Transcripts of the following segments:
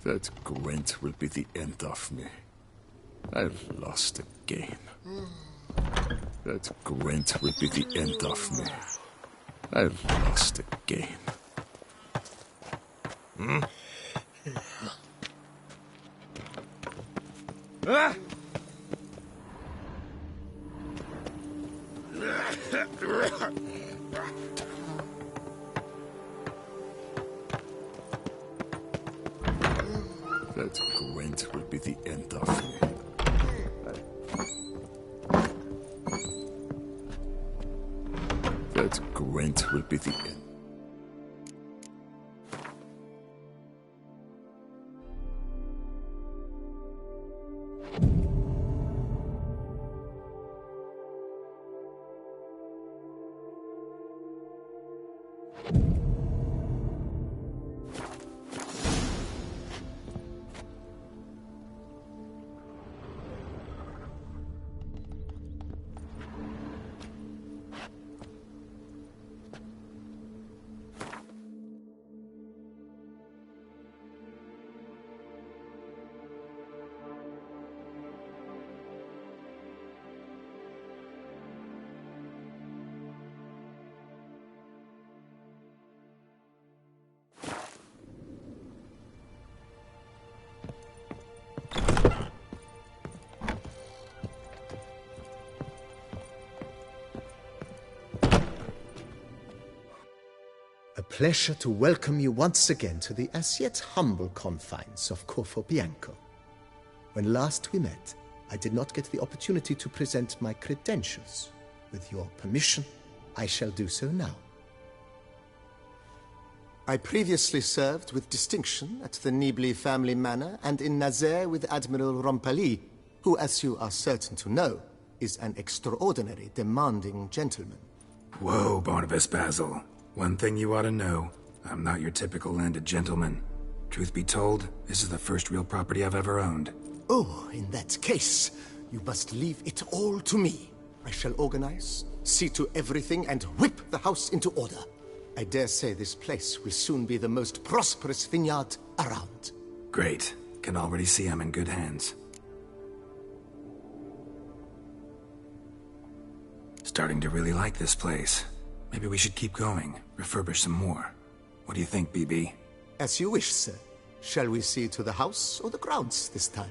That Gwent will be the end of me. I've lost again. That Gwent will be the end of me. I've lost again. Ah! That Gwent will be the end of me. That Gwent will be the end. pleasure to welcome you once again to the as yet humble confines of Corfo Bianco. When last we met, I did not get the opportunity to present my credentials. With your permission, I shall do so now. I previously served with distinction at the Nibli family manor and in Nazaire with Admiral Rompali, who, as you are certain to know, is an extraordinary demanding gentleman. Whoa, Barnabas Basil. One thing you ought to know, I'm not your typical landed gentleman. Truth be told, this is the first real property I've ever owned. Oh, in that case, you must leave it all to me. I shall organize, see to everything, and whip the house into order. I dare say this place will soon be the most prosperous vineyard around. Great. Can already see I'm in good hands. Starting to really like this place. Maybe we should keep going, refurbish some more. What do you think, BB? As you wish, sir. Shall we see to the house or the grounds this time?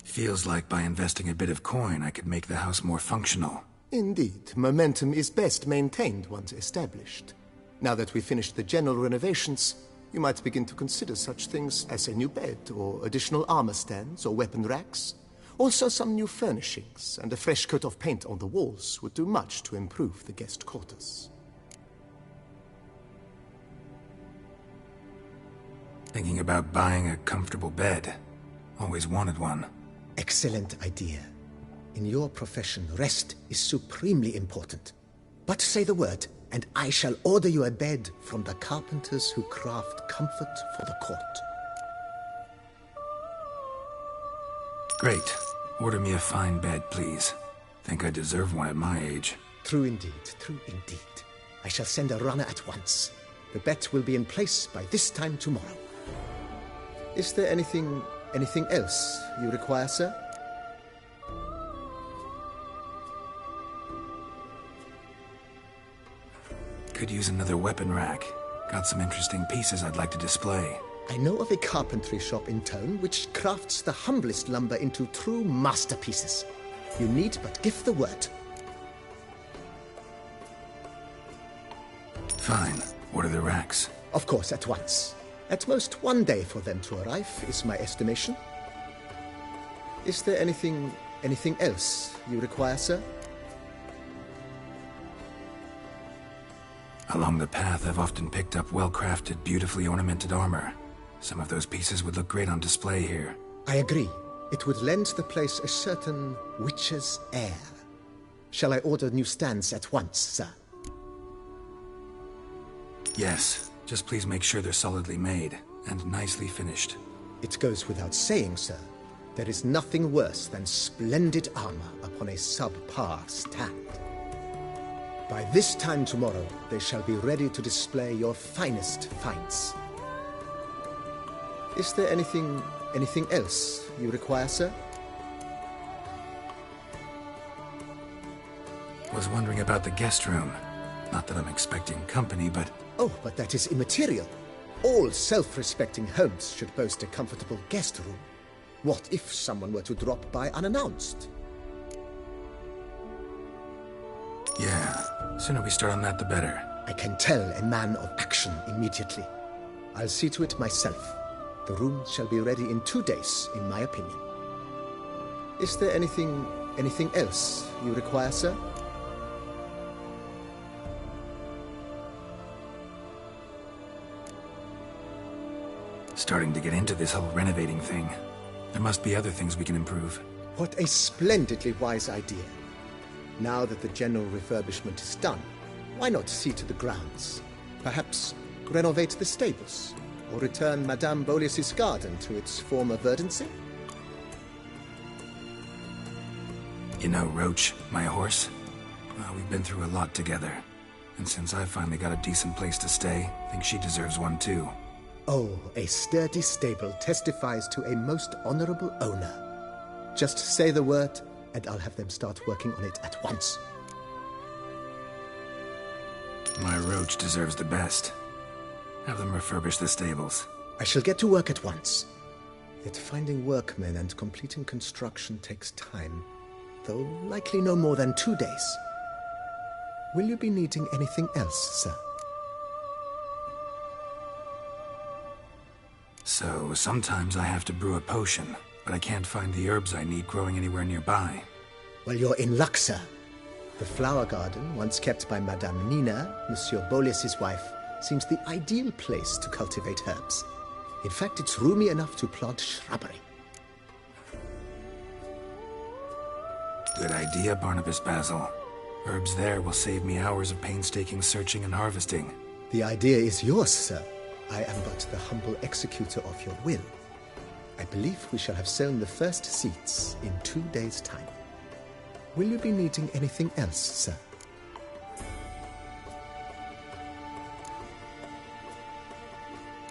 Feels like by investing a bit of coin, I could make the house more functional. Indeed, momentum is best maintained once established. Now that we've finished the general renovations, you might begin to consider such things as a new bed, or additional armor stands, or weapon racks. Also, some new furnishings and a fresh coat of paint on the walls would do much to improve the guest quarters. Thinking about buying a comfortable bed. Always wanted one. Excellent idea. In your profession, rest is supremely important. But say the word, and I shall order you a bed from the carpenters who craft comfort for the court. Great. Order me a fine bed, please. Think I deserve one at my age. True indeed, true indeed. I shall send a runner at once. The bet will be in place by this time tomorrow. Is there anything else you require, sir? Could use another weapon rack. Got some interesting pieces I'd like to display. I know of a carpentry shop in town which crafts the humblest lumber into true masterpieces. You need but give the word. Fine. Order the racks. Of course, at once. At most 1 day for them to arrive, is my estimation. Is there anything else you require, sir? Along the path, I've often picked up well-crafted, beautifully ornamented armor. Some of those pieces would look great on display here. I agree. It would lend the place a certain witch's air. Shall I order new stands at once, sir? Yes. Just please make sure they're solidly made and nicely finished. It goes without saying, sir. There is nothing worse than splendid armor upon a subpar stand. By this time tomorrow, they shall be ready to display your finest finds. Is there anything else you require, sir? Was wondering about the guest room. Not that I'm expecting company, but... Oh, but that is immaterial. All self-respecting homes should boast a comfortable guest room. What if someone were to drop by unannounced? Yeah, sooner we start on that the better. I can tell a man of action immediately. I'll see to it myself. The room shall be ready in 2 days, in my opinion. Is there anything else you require, sir? Starting to get into this whole renovating thing. There must be other things we can improve. What a splendidly wise idea. Now that the general refurbishment is done, why not see to the grounds? Perhaps renovate the stables, or return Madame Boleus's garden to its former verdancy? You know Roach, my horse? Well, we've been through a lot together. And since I finally got a decent place to stay, I think she deserves one too. Oh, a sturdy stable testifies to a most honorable owner. Just say the word, and I'll have them start working on it at once. My Roach deserves the best. Have them refurbish the stables. I shall get to work at once. Yet finding workmen and completing construction takes time, though likely no more than 2 days. Will you be needing anything else, sir? So, sometimes I have to brew a potion, but I can't find the herbs I need growing anywhere nearby. Well, you're in luck, sir. The flower garden, once kept by Madame Nina, Monsieur Bolis's wife, seems the ideal place to cultivate herbs. In fact, it's roomy enough to plant shrubbery. Good idea, Barnabas Basil. Herbs there will save me hours of painstaking searching and harvesting. The idea is yours, sir. I am but the humble executor of your will. I believe we shall have sown the first seeds in 2 days' time. Will you be needing anything else, sir?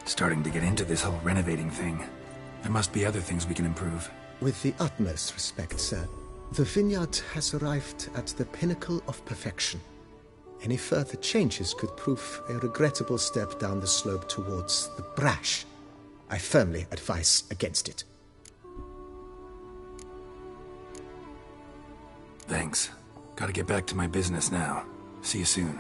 Starting to get into this whole renovating thing. There must be other things we can improve. With the utmost respect, sir, the vineyard has arrived at the pinnacle of perfection. Any further changes could prove a regrettable step down the slope towards the brash. I firmly advise against it. Thanks. Gotta get back to my business now. See you soon.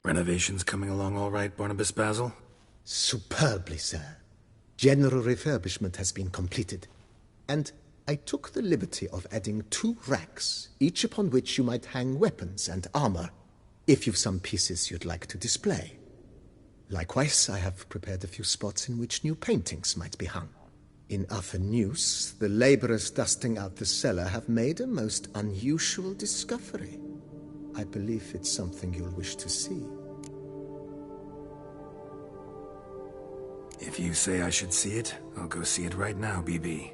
Renovations coming along all right, Barnabas Basil? Superbly, sir. General refurbishment has been completed. And I took the liberty of adding 2 racks, each upon which you might hang weapons and armor, if you've some pieces you'd like to display. Likewise, I have prepared a few spots in which new paintings might be hung. In other news, the laborers dusting out the cellar have made a most unusual discovery. I believe it's something you'll wish to see. If you say I should see it, I'll go see it right now, BB.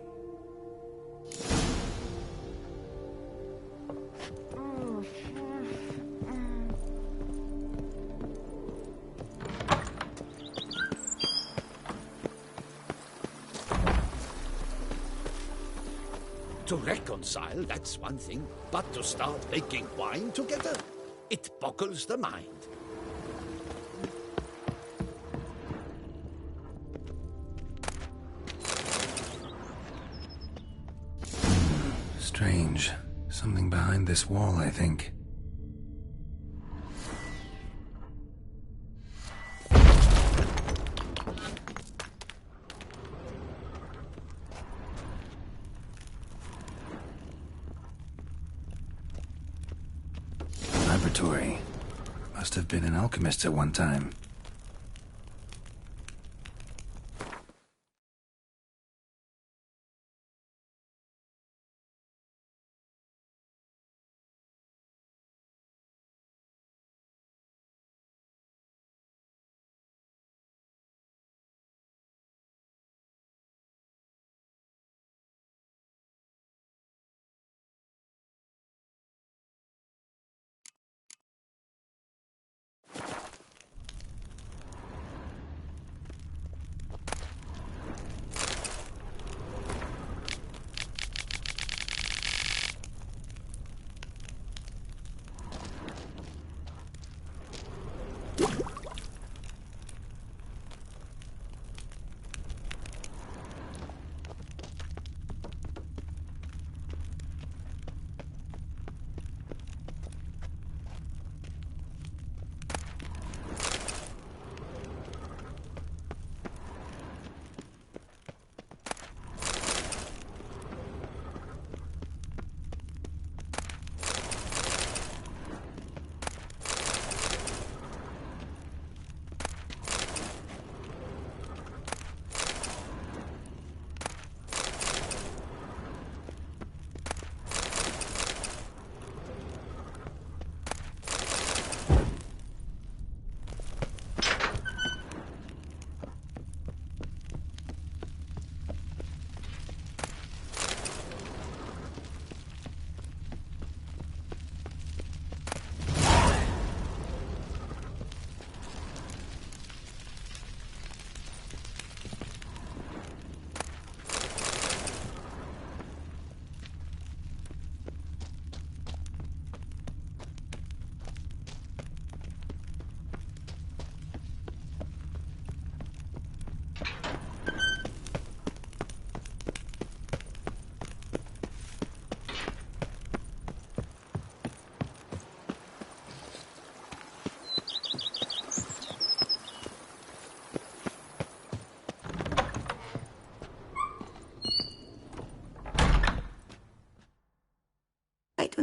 To reconcile, that's one thing, but to start making wine together, it boggles the mind. Strange. Something behind this wall, I think. Laboratory. Must have been an alchemist at one time.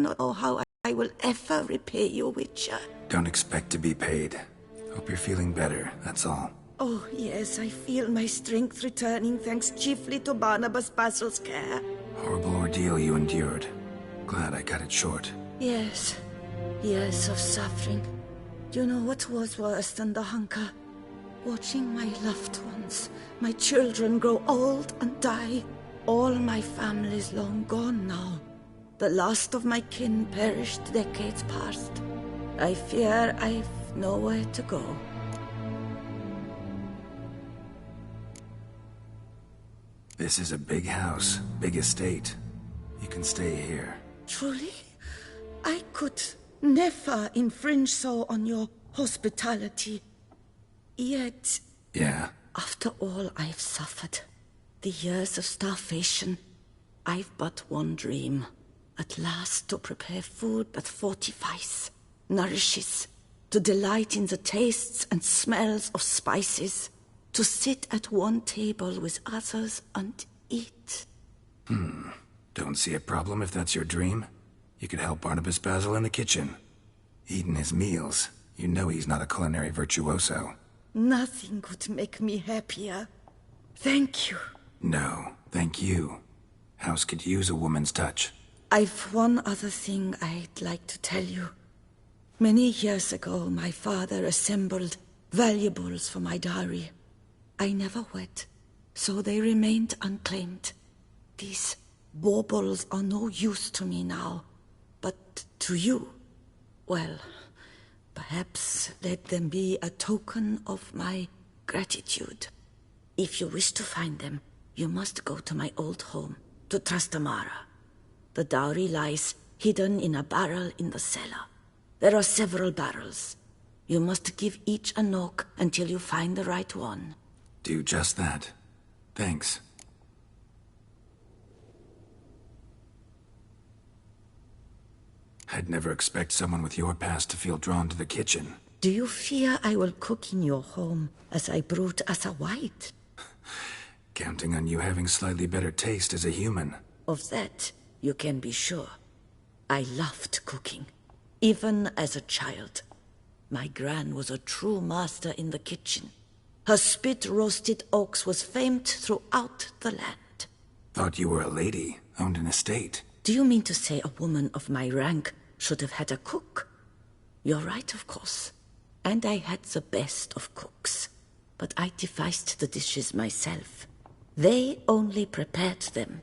not know how I will ever repay you, Witcher. Don't expect to be paid. Hope you're feeling better, that's all. Oh, yes, I feel my strength returning thanks chiefly to Barnabas Basil's care. Horrible ordeal you endured. Glad I cut it short. Yes, years of suffering. Do you know what was worse than the hunger? Watching my loved ones, my children grow old and die. All my family's long gone now. The last of my kin perished decades past. I fear I've nowhere to go. This is a big house, big estate. You can stay here. Truly? I could never infringe so on your hospitality. Yet, Yeah? after all I've suffered, the years of starvation, I've but one dream. At last to prepare food that fortifies, nourishes, to delight in the tastes and smells of spices, to sit at one table with others and eat. Don't see a problem if that's your dream. You could help Barnabas Basil in the kitchen. Eating his meals. You know he's not a culinary virtuoso. Nothing could make me happier. Thank you. No, thank you. House could use a woman's touch. I've one other thing I'd like to tell you. Many years ago, my father assembled valuables for my dowry. I never wed, so they remained unclaimed. These baubles are no use to me now, but to you, well, perhaps let them be a token of my gratitude. If you wish to find them, you must go to my old home, to Trastamara. The dowry lies hidden in a barrel in the cellar. There are several barrels. You must give each a knock until you find the right one. Do just that. Thanks. I'd never expect someone with your past to feel drawn to the kitchen. Do you fear I will cook in your home as I brewed as a white? Counting on you having slightly better taste as a human. Of that, you can be sure. I loved cooking, even as a child. My gran was a true master in the kitchen. Her spit-roasted oaks was famed throughout the land. Thought you were a lady, owned an estate. Do you mean to say a woman of my rank should have had a cook? You're right, of course. And I had the best of cooks. But I devised the dishes myself. They only prepared them.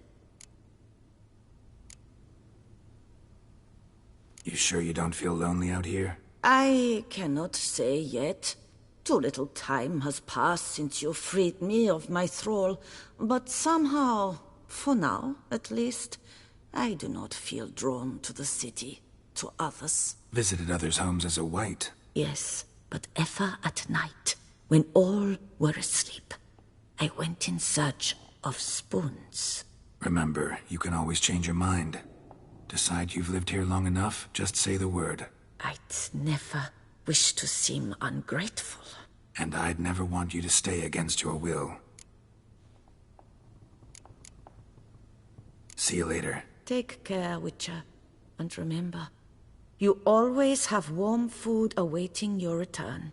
You sure you don't feel lonely out here? I cannot say yet. Too little time has passed since you freed me of my thrall, but somehow, for now at least, I do not feel drawn to the city, to others. Visited others' homes as a white. Yes, but ever at night, when all were asleep, I went in search of spoons. Remember, you can always change your mind. Decide you've lived here long enough, just say the word. I'd never wish to seem ungrateful. And I'd never want you to stay against your will. See you later. Take care, Witcher. And remember, you always have warm food awaiting your return.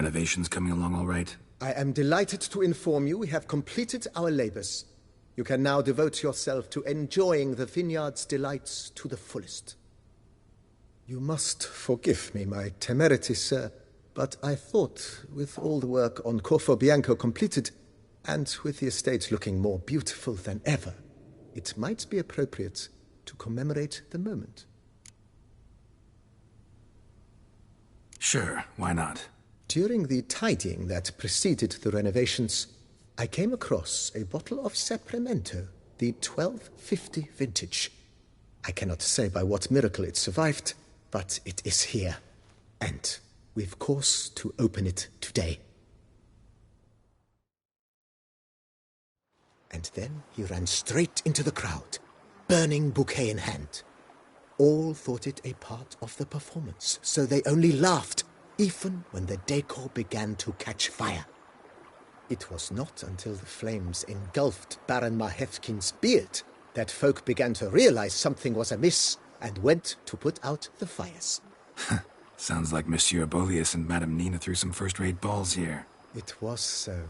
Renovations coming along all right? I am delighted to inform you we have completed our labors. You can now devote yourself to enjoying the vineyard's delights to the fullest. You must forgive me my temerity, sir, but I thought, with all the work on Corfo Bianco completed, and with the estate looking more beautiful than ever, it might be appropriate to commemorate the moment. Sure, why not? During the tidying that preceded the renovations, I came across a bottle of Sapramento, the 1250 vintage. I cannot say by what miracle it survived, but it is here, and we've cause to open it today. And then he ran straight into the crowd, burning bouquet in hand. All thought it a part of the performance, so they only laughed, even when the decor began to catch fire. It was not until the flames engulfed Baron Mahevkin's beard that folk began to realize something was amiss and went to put out the fires. Sounds like Monsieur Bolius and Madame Nina threw some first-rate balls here. It was so.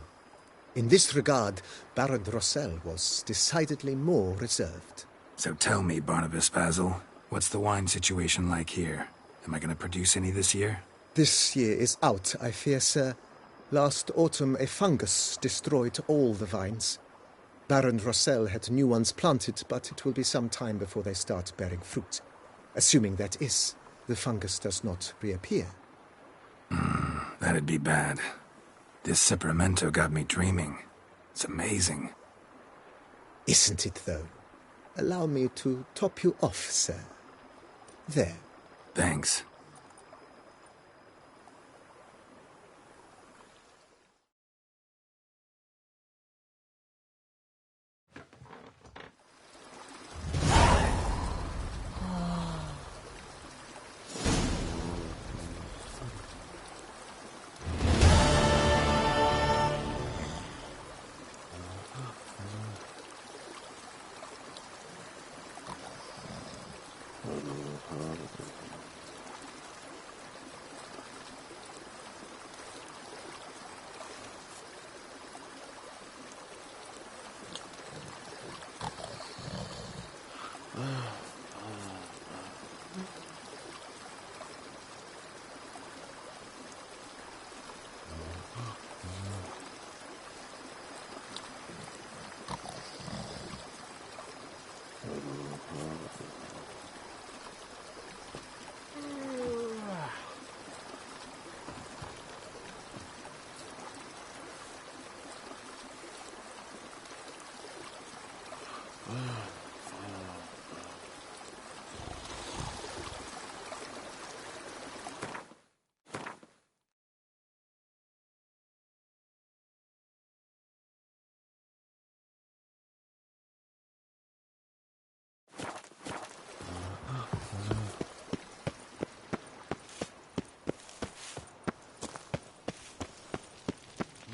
In this regard, Baron Rossel was decidedly more reserved. So tell me, Barnabas Basil, what's the wine situation like here? Am I going to produce any this year? This year is out, I fear, sir. Last autumn, a fungus destroyed all the vines. Baron Rossel had new ones planted, but it will be some time before they start bearing fruit. Assuming that is, the fungus does not reappear. That'd be bad. This Sapramento got me dreaming. It's amazing. Isn't it, though? Allow me to top you off, sir. There. Thanks.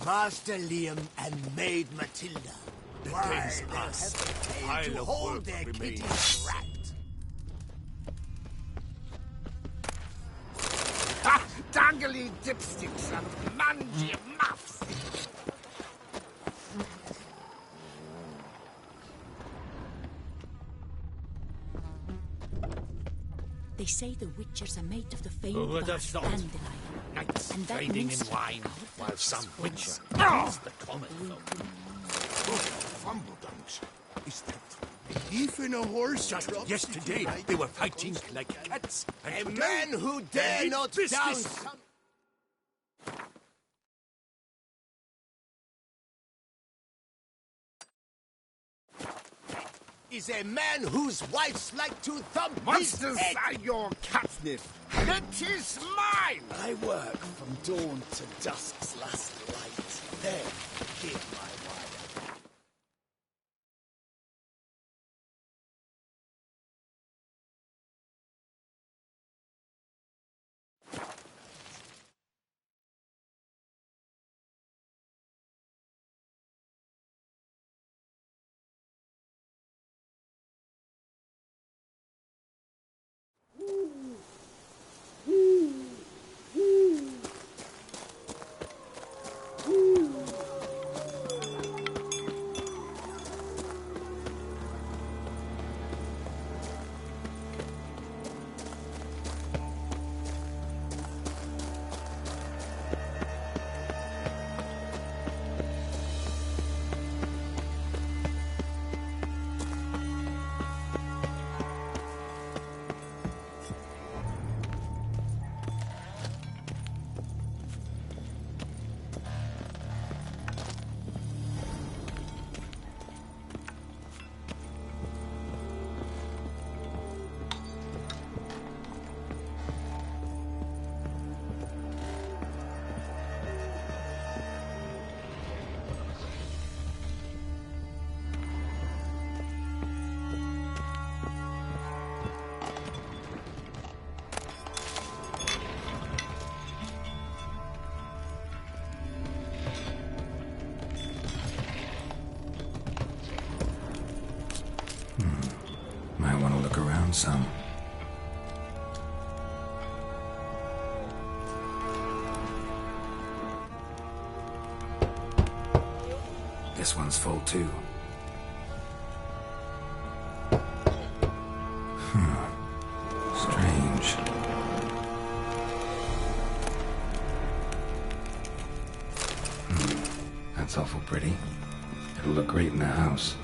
Master Liam and Maid Matilda. The days pass. To hold their kitties wrapped. Dangly dipsticks and mangy muffs! They say the Witchers are made of the famed Who would have bark thought? dandelion. Knights And that trading in means- wine, while some witcher is the common folk. Fumbledunks. Is that even a horse? Just yesterday, they were fighting like cats. A And man who dare Hey, not business. down some... Is a man whose wives like to thump monsters his head. are your catnip. It is mine! I work from dawn to dusk's last light. Then give my wine. some. This one's full too. Strange. That's awful pretty. It'll look great in the house.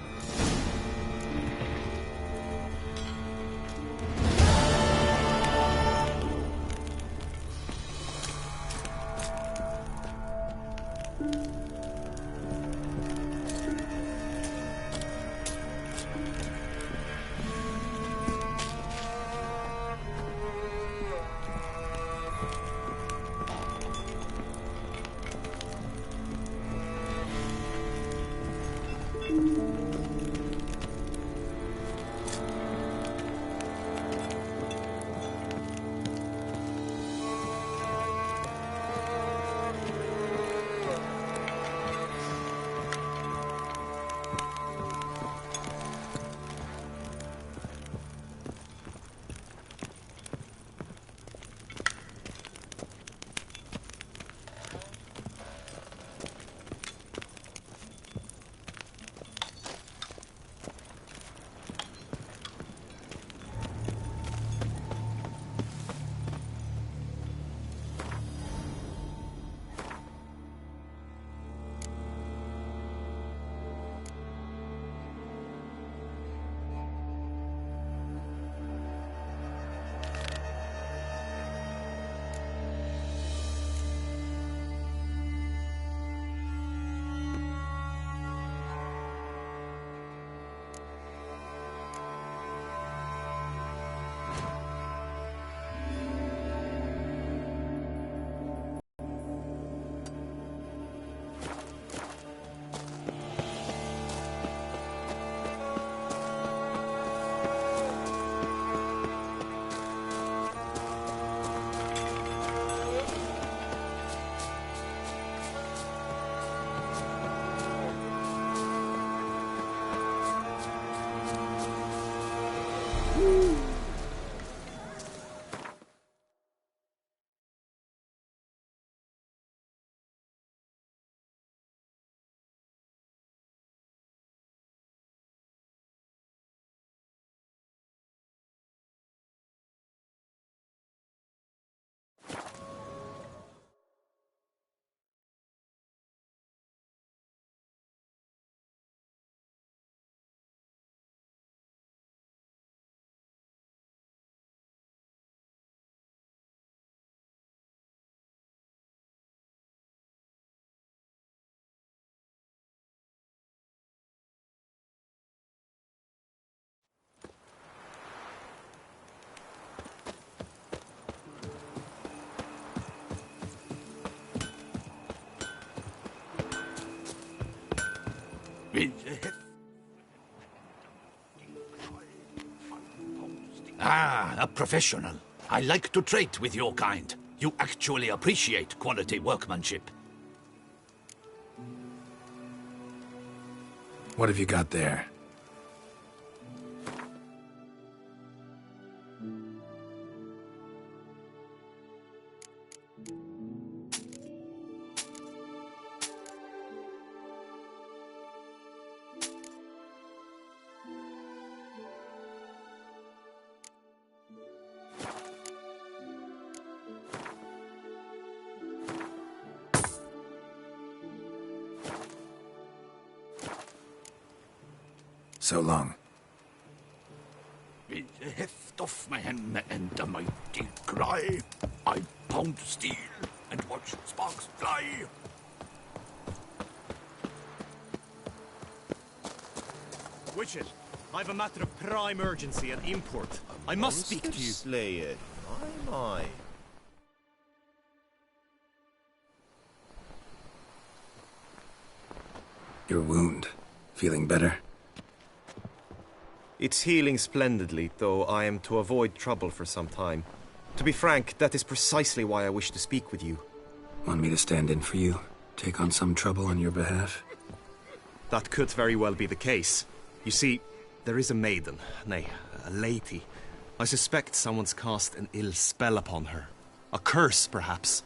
Ah, a professional. I like to trade with your kind. You actually appreciate quality workmanship. What have you got there? So long. With the heft of my hand and a mighty cry, I pound steel and watch sparks fly. Witcher, I've a matter of prime urgency and import. I must speak to you. Slayer, my. Your wound. Feeling better? It's healing splendidly, though I am to avoid trouble for some time. To be frank, that is precisely why I wish to speak with you. Want me to stand in for you? Take on some trouble on your behalf? That could very well be the case. You see, there is a maiden, nay, a lady, I suspect someone's cast an ill spell upon her. A curse, perhaps.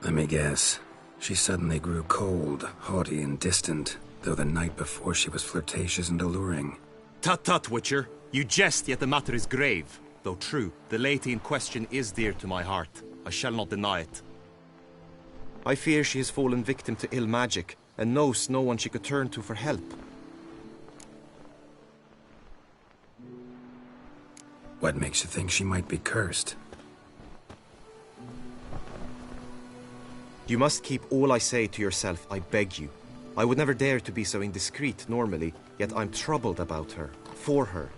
Let me guess. She suddenly grew cold, haughty, and distant, though the night before she was flirtatious and alluring. Tut tut, Witcher. You jest, yet the matter is grave. Though true, the lady in question is dear to my heart. I shall not deny it. I fear she has fallen victim to ill magic, and knows no one she could turn to for help. What makes you think she might be cursed? You must keep all I say to yourself, I beg you. I would never dare to be so indiscreet normally, yet I'm troubled about her, for her.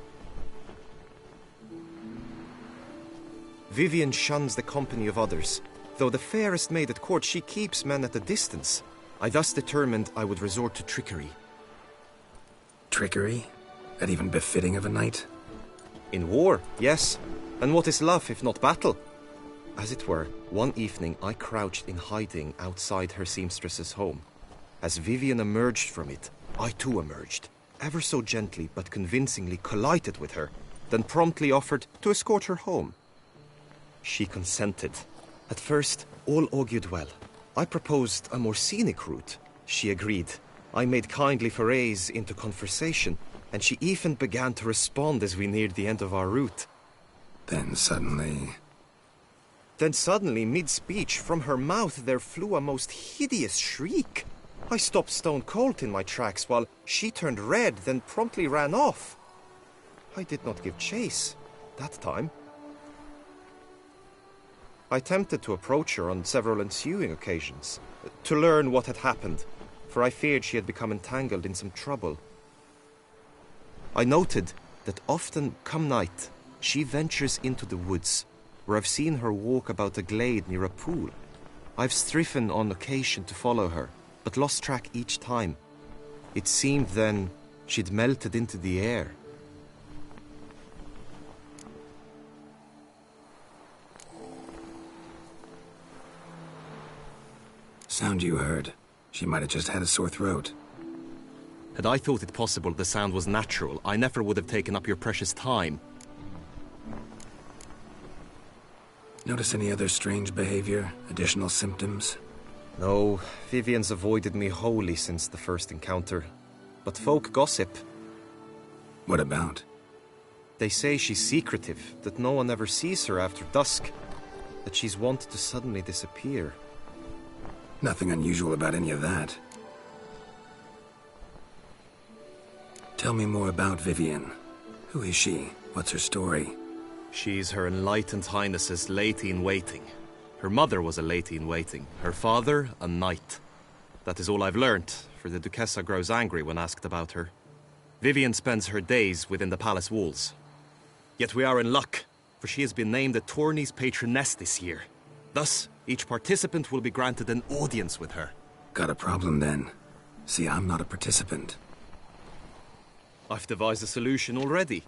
Vivian shuns the company of others. Though the fairest maid at court, she keeps men at a distance. I thus determined I would resort to trickery. Trickery? That even befitting of a knight? In war, yes. And what is love if not battle? As it were, one evening I crouched in hiding outside her seamstress's home. As Vivian emerged from it, I too emerged, ever so gently but convincingly collided with her, then promptly offered to escort her home. She consented. At first, all augured well. I proposed a more scenic route. She agreed. I made kindly forays into conversation, and she even began to respond as we neared the end of our route. Then suddenly, mid-speech, from her mouth there flew a most hideous shriek. I stopped stone cold in my tracks while she turned red, then promptly ran off. I did not give chase that time. I attempted to approach her on several ensuing occasions, to learn what had happened, for I feared she had become entangled in some trouble. I noted that often, come night, she ventures into the woods, where I've seen her walk about a glade near a pool. I've striven on occasion to follow her, but lost track each time. It seemed then she'd melted into the air. sound you heard. She might have just had a sore throat. Had I thought it possible the sound was natural, I never would have taken up your precious time. Notice any other strange behavior? Additional symptoms? No, Vivian's avoided me wholly since the first encounter. But folk gossip. What about? They say she's secretive, that no one ever sees her after dusk, that she's wont to suddenly disappear. Nothing unusual about any of that. Tell me more about Vivian. Who is she? What's her story? She's Her Enlightened Highness's lady-in-waiting. Her mother was a lady-in-waiting, her father a knight. That is all I've learnt, for the Duchessa grows angry when asked about her. Vivian spends her days within the palace walls. Yet we are in luck, for she has been named the tourney's patroness this year. Thus, each participant will be granted an audience with her. Got a problem then. See, I'm not a participant. I've devised a solution already.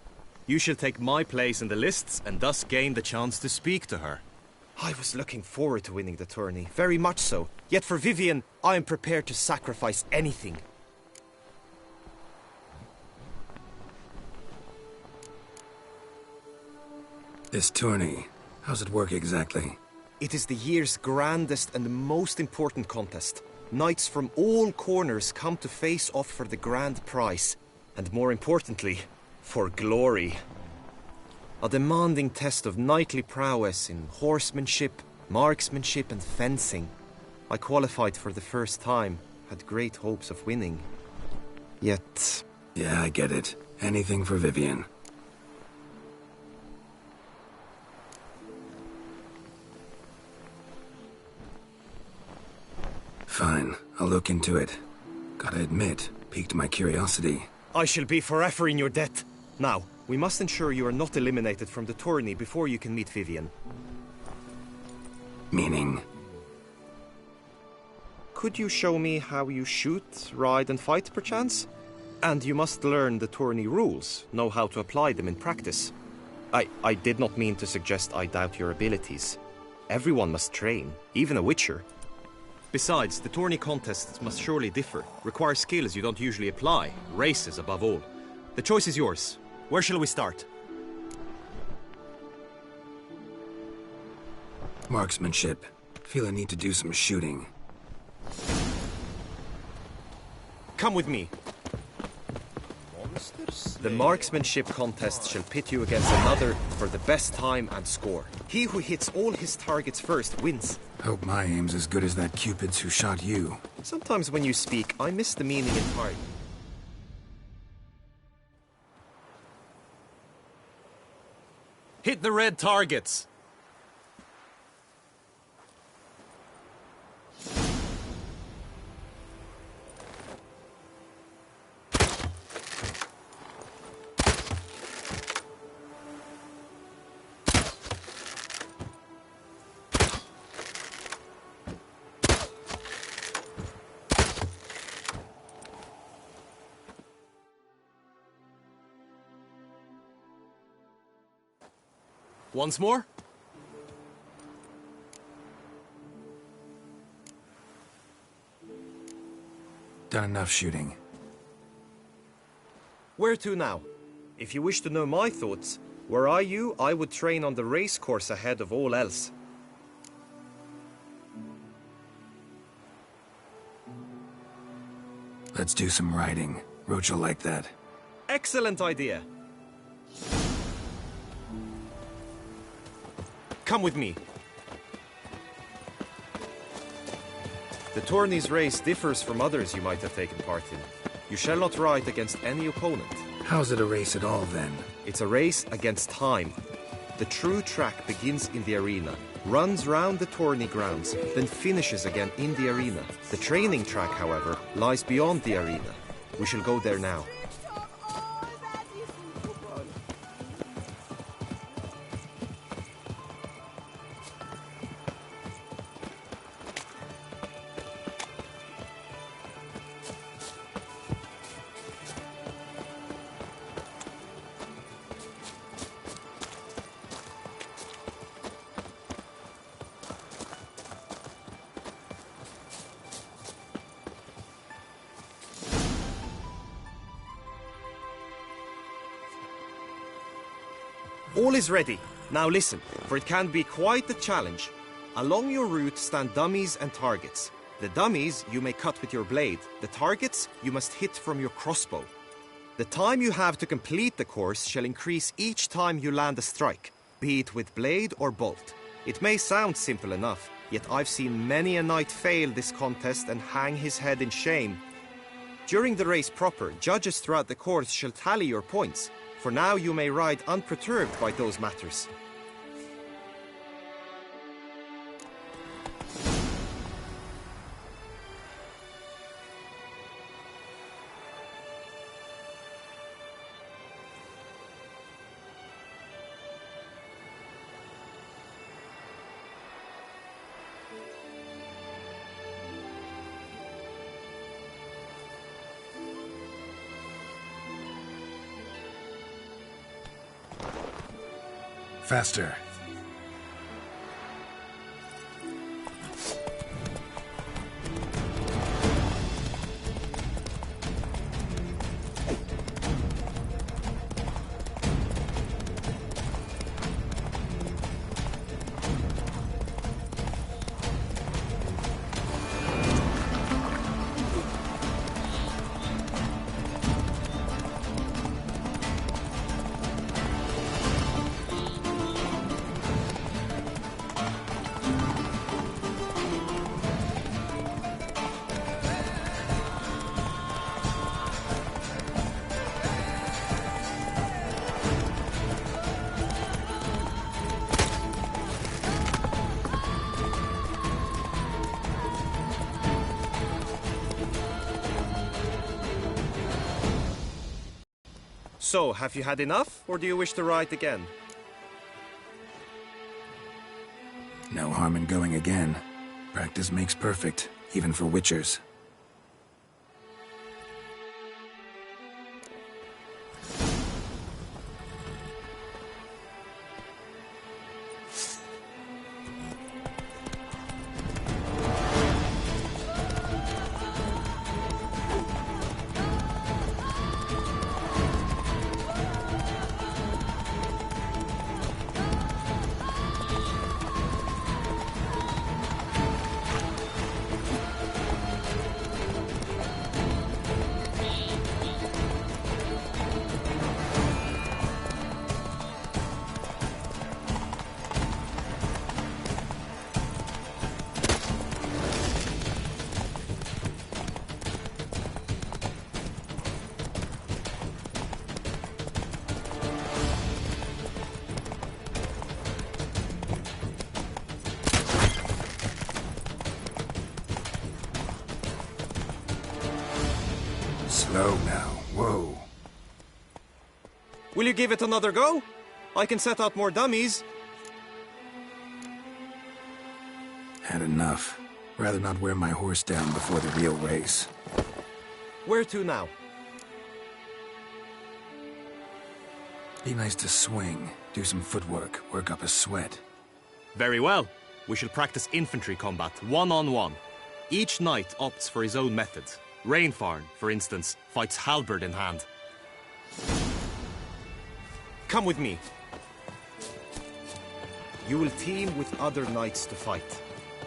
You shall take my place in the lists and thus gain the chance to speak to her. I was looking forward to winning the tourney, very much so. Yet for Vivian, I am prepared to sacrifice anything. This tourney, how's it work exactly? It is the year's grandest and most important contest. Knights from all corners come to face off for the grand prize. And more importantly, for glory. A demanding test of knightly prowess in horsemanship, marksmanship and fencing. I qualified for the first time, had great hopes of winning. Yet... Yeah, I get it. Anything for Vivian. Fine, I'll look into it. Gotta admit, piqued my curiosity. I shall be forever in your debt. Now, we must ensure you are not eliminated from the tourney before you can meet Vivian. Meaning? Could you show me how you shoot, ride and fight, perchance? And you must learn the tourney rules, know how to apply them in practice. I did not mean to suggest I doubt your abilities. Everyone must train, even a witcher. Besides, the tourney contests must surely differ, require skills you don't usually apply, races above all. The choice is yours. Where shall we start? Marksmanship. Feel a need to do some shooting. Come with me. The marksmanship contest shall pit you against another for the best time and score. He who hits all his targets first wins. Hope my aim's as good as that Cupid's who shot you. Sometimes when you speak, I miss the meaning entirely. Hit the red targets! Once more? Done enough shooting. Where to now? If you wish to know my thoughts, were I you, I would train on the race course ahead of all else. Let's do some riding. Roach will like that. Excellent idea. Come with me. The tourney's race differs from others you might have taken part in. You shall not ride against any opponent. How's it a race at all, then? It's a race against time. The true track begins in the arena, runs round the tourney grounds, then finishes again in the arena. The training track, however, lies beyond the arena. We shall go there now. All is ready. Now listen, for it can be quite the challenge. Along your route stand dummies and targets. The dummies you may cut with your blade. The targets you must hit from your crossbow. The time you have to complete the course shall increase each time you land a strike, be it with blade or bolt. It may sound simple enough, yet I've seen many a knight fail this contest and hang his head in shame. During the race proper, judges throughout the course shall tally your points. For now you may ride unperturbed by those matters. Faster. So, have you had enough, or do you wish to ride again? No harm in going again. Practice makes perfect, even for witchers. Slow now. Whoa. Will you give it another go? I can set out more dummies. Had enough. Rather not wear my horse down before the real race. Where to now? Be nice to swing, do some footwork, work up a sweat. Very well. We shall practice infantry combat, one-on-one. Each knight opts for his own method. Rainfarn, for instance, fights halberd in hand. Come with me. You will team with other knights to fight.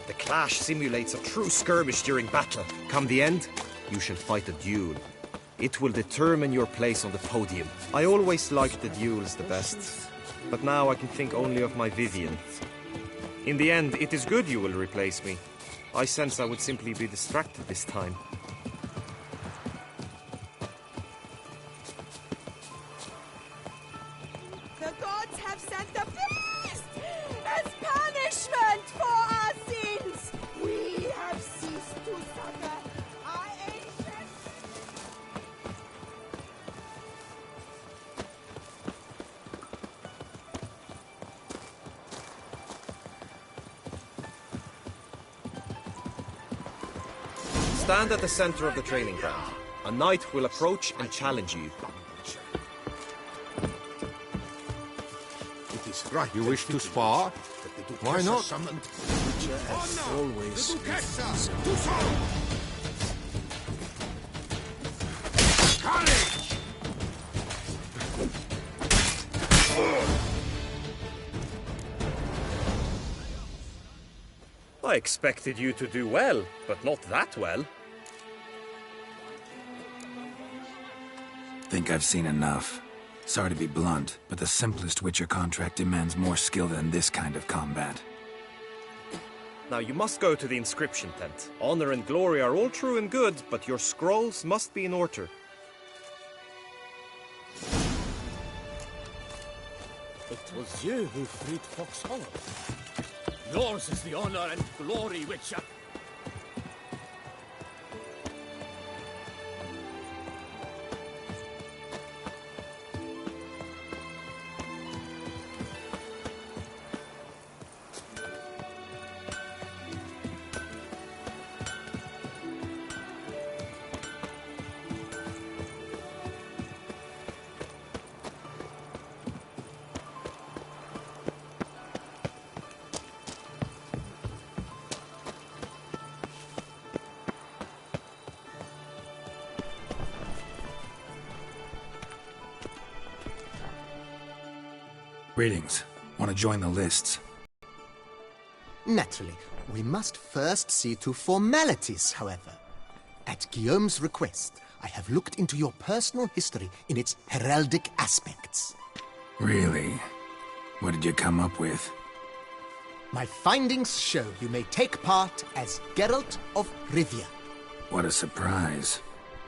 The clash simulates a true skirmish during battle. Come the end, you shall fight a duel. It will determine your place on the podium. I always liked the duels the best, but now I can think only of my Vivian. In the end, it is good you will replace me. I sense I would simply be distracted this time. The gods have sent the beast as punishment for our sins. We have ceased to succor our ancient... Stand at the center of the training ground. A knight will approach and challenge you. You wish to spar? Why not? Always. I expected you to do well, but not that well. Think I've seen enough. Sorry to be blunt, but the simplest Witcher contract demands more skill than this kind of combat. Now you must go to the inscription tent. Honor and glory are all true and good, but your scrolls must be in order. It was you who freed Fox Hollow. Yours is the honor and glory, Witcher. Greetings. Want to join the lists? Naturally, we must first see to formalities, however. At Guillaume's request, I have looked into your personal history in its heraldic aspects. Really? What did you come up with? My findings show you may take part as Geralt of Rivia. What a surprise.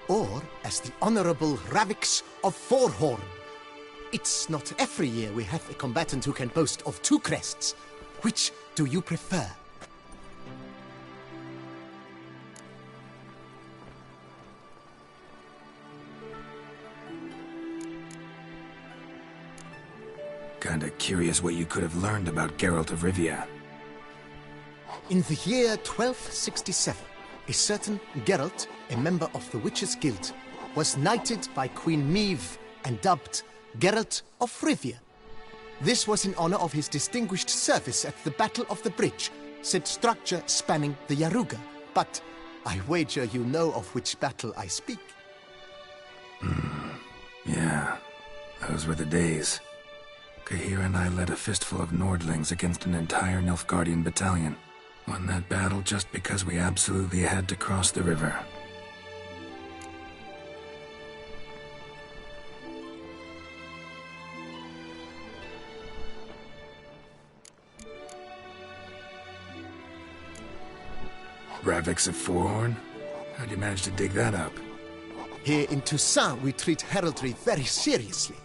Or as the Honorable Ravix of Forhorn. It's not every year we have a combatant who can boast of 2 crests. Which do you prefer? Kinda curious what you could have learned about Geralt of Rivia. In the year 1267, a certain Geralt, a member of the Witches' Guild, was knighted by Queen Meve and dubbed Geralt of Rivia. This was in honor of his distinguished service at the Battle of the Bridge, said structure spanning the Yaruga. But I wager you know of which battle I speak. Yeah, those were the days. Kahir and I led a fistful of Nordlings against an entire Nilfgaardian battalion. Won that battle just because we absolutely had to cross the river. Ravix of Forhorn? How'd you manage to dig that up? Here in Toussaint, we treat heraldry very seriously.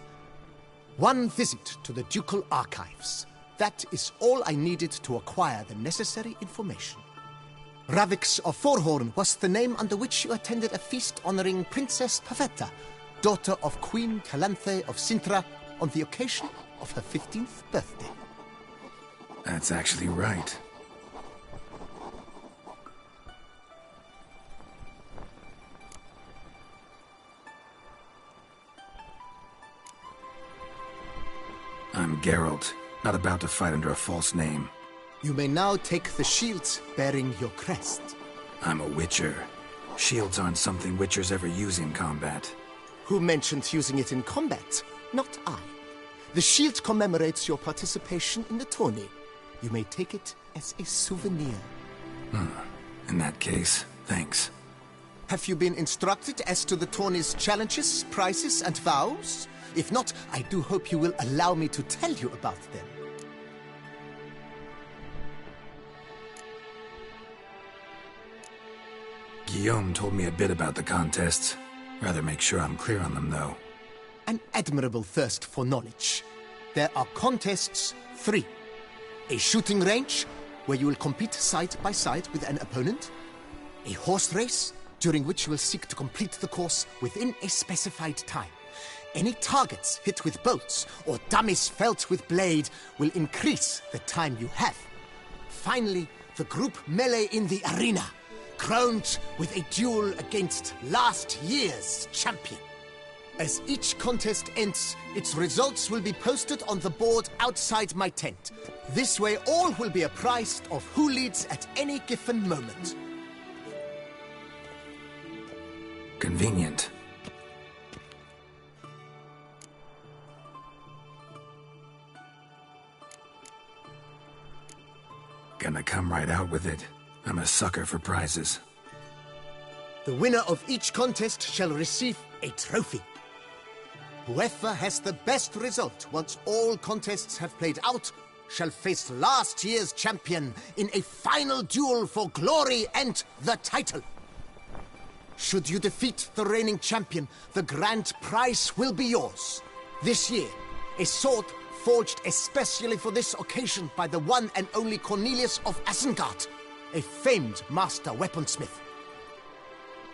One visit to the Ducal Archives. That is all I needed to acquire the necessary information. Ravix of Forhorn was the name under which you attended a feast honoring Princess Pavetta, daughter of Queen Calanthe of Sintra, on the occasion of her 15th birthday. That's actually right. I'm Geralt, not about to fight under a false name. You may now take the shield bearing your crest. I'm a Witcher. Shields aren't something Witchers ever use in combat. Who mentioned using it in combat? Not I. The shield commemorates your participation in the tourney. You may take it as a souvenir. In that case, thanks. Have you been instructed as to the tourney's challenges, prizes, and vows? If not, I do hope you will allow me to tell you about them. Guillaume told me a bit about the contests. Rather make sure I'm clear on them, though. An admirable thirst for knowledge. There are contests 3. A shooting range, where you will compete side by side with an opponent. A horse race, during which you will seek to complete the course within a specified time. Any targets hit with bolts or dummies felt with blade will increase the time you have. Finally, the group melee in the arena, crowned with a duel against last year's champion. As each contest ends, its results will be posted on the board outside my tent. This way all will be apprised of who leads at any given moment. Convenient. Gonna come right out with it. I'm a sucker for prizes. The winner of each contest shall receive a trophy. Whoever has the best result once all contests have played out shall face last year's champion in a final duel for glory and the title. Should you defeat the reigning champion, the grand prize will be yours. This year, a sword forged especially for this occasion by the one and only Cornelius of Isengard, a famed master weaponsmith.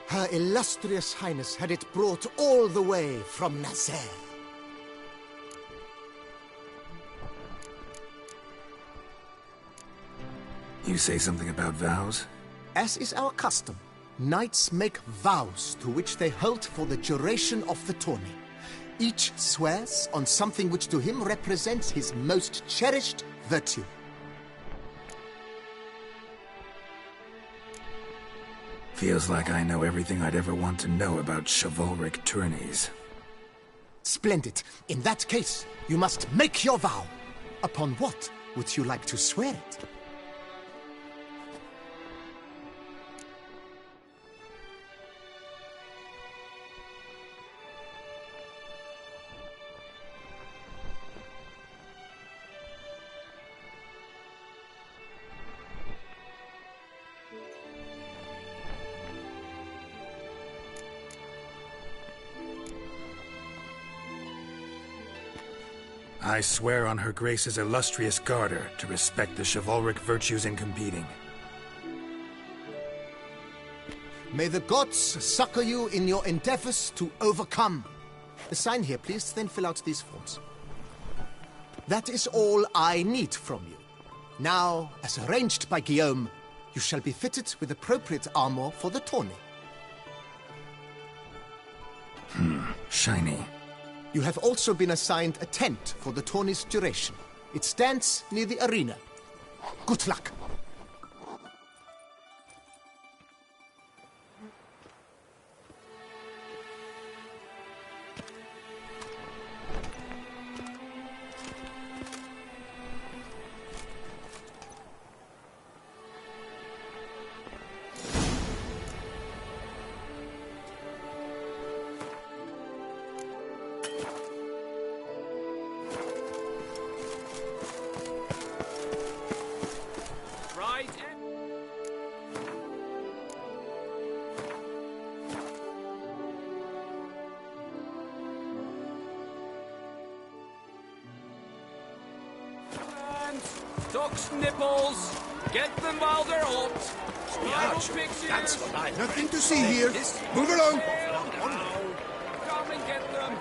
Her illustrious highness had it brought all the way from Nazaire. You say something about vows? As is our custom, knights make vows to which they hold for the duration of the tourney. Each swears on something which to him represents his most cherished virtue. Feels like I know everything I'd ever want to know about chivalric tourneys. Splendid. In that case, you must make your vow. Upon what would you like to swear it? I swear on Her Grace's illustrious garter to respect the chivalric virtues in competing. May the gods succor you in your endeavors to overcome. Sign here, please, then fill out these forms. That is all I need from you. Now, as arranged by Guillaume, you shall be fitted with appropriate armor for the tourney. Shiny. You have also been assigned a tent for the tourney's duration. It stands near the arena. Good luck. Duck's nipples! Get them while they're hot. That's what I... Nothing to see here. Move along. Come and get them.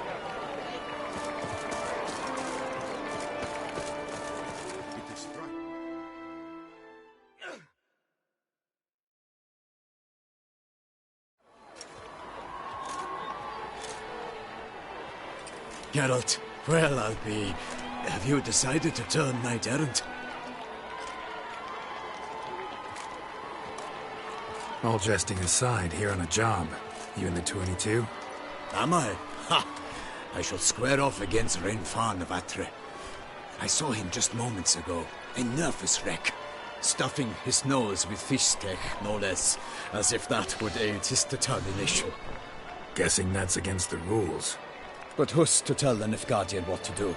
Geralt, well, I'll be... Have you decided to turn knight-errant? All jesting aside, here on a job. You in the 22? Am I? Ha! I shall square off against Rainfar Vatre. I saw him just moments ago. A nervous wreck. Stuffing his nose with fish steak, no less. As if that would aid his determination. Guessing that's against the rules. But who's to tell the Nilfgaardian what to do?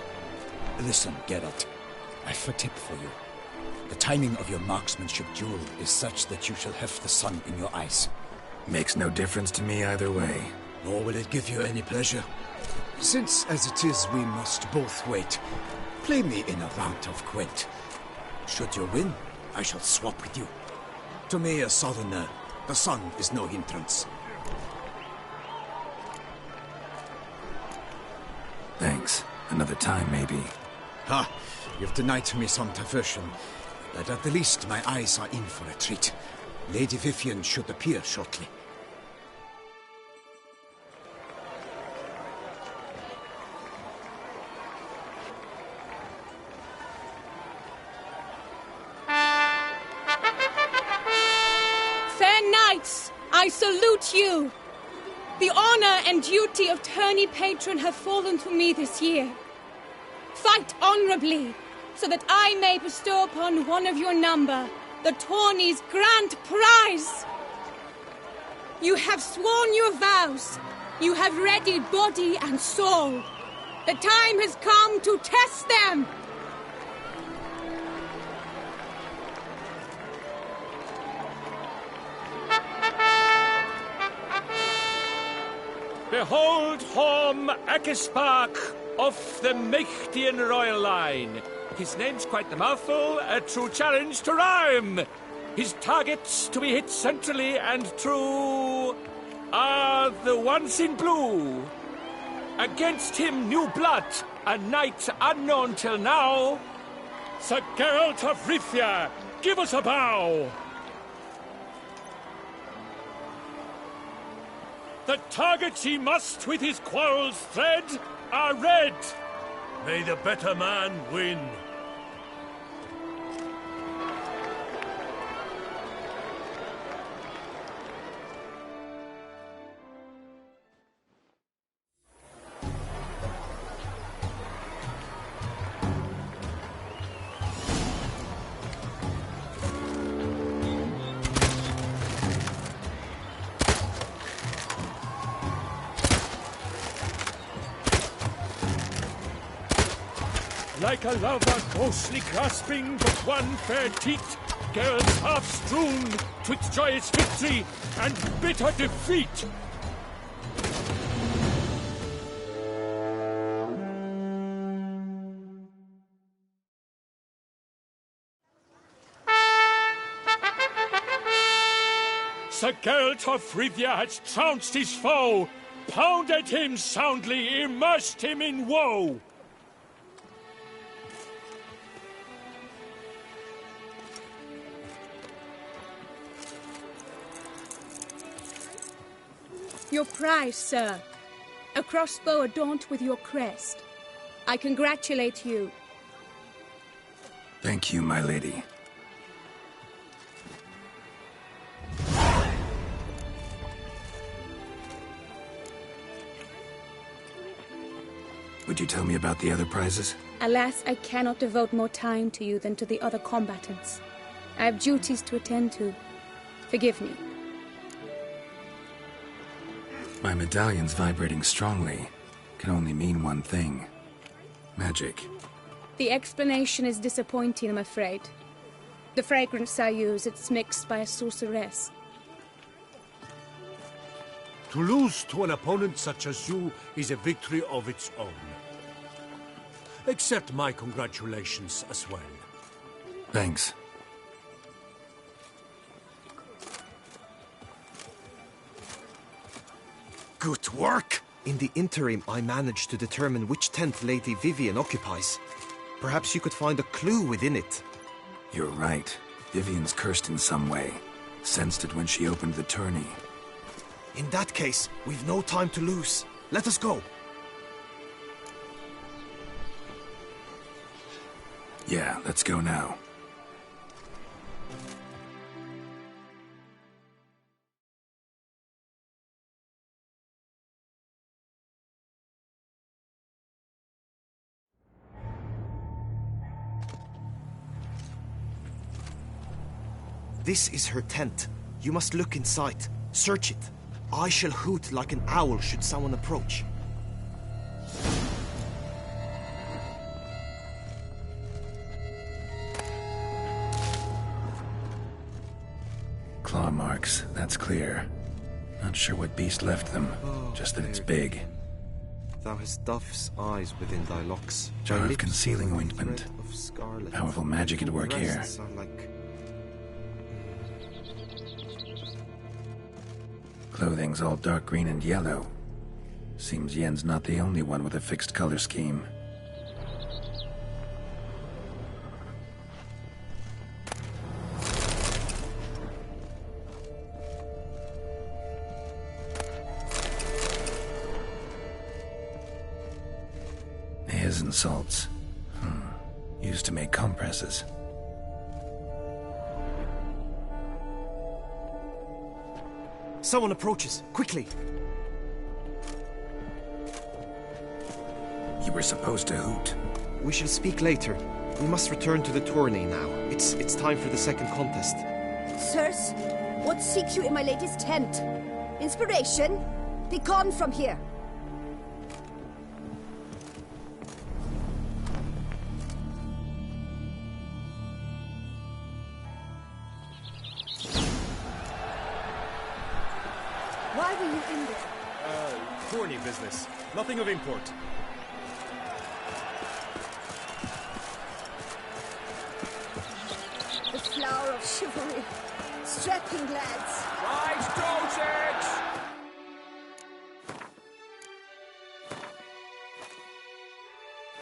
Listen, Geralt. I've a tip for you. The timing of your marksmanship duel is such that you shall have the sun in your eyes. Makes no difference to me either way. Nor will it give you any pleasure. Since, as it is, we must both wait, play me in a round of Gwent. Should you win, I shall swap with you. To me, a southerner, the sun is no hindrance. Thanks. Another time, maybe. Ha! You've denied me some diversion, but at the least my eyes are in for a treat. Lady Vivian should appear shortly. Fair knights, I salute you! The honor and duty of tourney patron have fallen to me this year. Fight honorably, so that I may bestow upon one of your number the tourney's grand prize. You have sworn your vows. You have readied body and soul. The time has come to test them. Behold Horm Akespark of the Mechtian royal line. His name's quite the mouthful, a true challenge to rhyme. His targets to be hit centrally and true are the ones in blue. Against him new blood, a knight unknown till now. Sir Geralt of Rivia, give us a bow. The targets he must with his quarrels thread are red. May the better man win. Like a lover ghostly grasping but one fair teat, girls half strewn twixt joyous victory and bitter defeat. Sir Geralt of Rivia has trounced his foe, pounded him soundly, immersed him in woe. Your prize, sir. A crossbow adorned with your crest. I congratulate you. Thank you, my lady. Would you tell me about the other prizes? Alas, I cannot devote more time to you than to the other combatants. I have duties to attend to. Forgive me. My medallion's vibrating strongly. Can only mean one thing. Magic. The explanation is disappointing, I'm afraid. The fragrance I use, it's mixed by a sorceress. To lose to an opponent such as you is a victory of its own. Accept my congratulations as well. Thanks. Good work! In the interim, I managed to determine which tent Lady Vivian occupies. Perhaps you could find a clue within it. You're right. Vivian's cursed in some way. Sensed it when she opened the tourney. In that case, we've no time to lose. Let us go. Yeah, let's go now. This is her tent. You must look inside. Search it. I shall hoot like an owl should someone approach. Claw marks, that's clear. Not sure what beast left them, just that it's big. Thou hast dove's eyes within thy locks. Jar of concealing ointment. Powerful magic at work here. Clothing's all dark green and yellow. Seems Yen's not the only one with a fixed color scheme. His and salts. Used to make compresses. Someone approaches. Quickly! You were supposed to hoot. We shall speak later. We must return to the tourney now. It's time for the second contest. Sirs, what seeks you in my lady's tent? Inspiration? Be gone from here! Why were you in there? Tourney business. Nothing of import. The flower of chivalry. Strapping lads. Right, Dosage!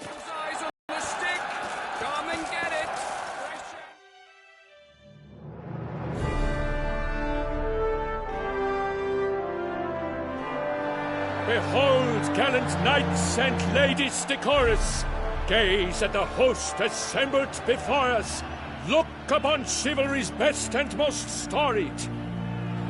Those eyes on the stick! Come and get it! Behold, gallant knights and ladies decorous! Gaze at the host assembled before us! Look upon chivalry's best and most storied!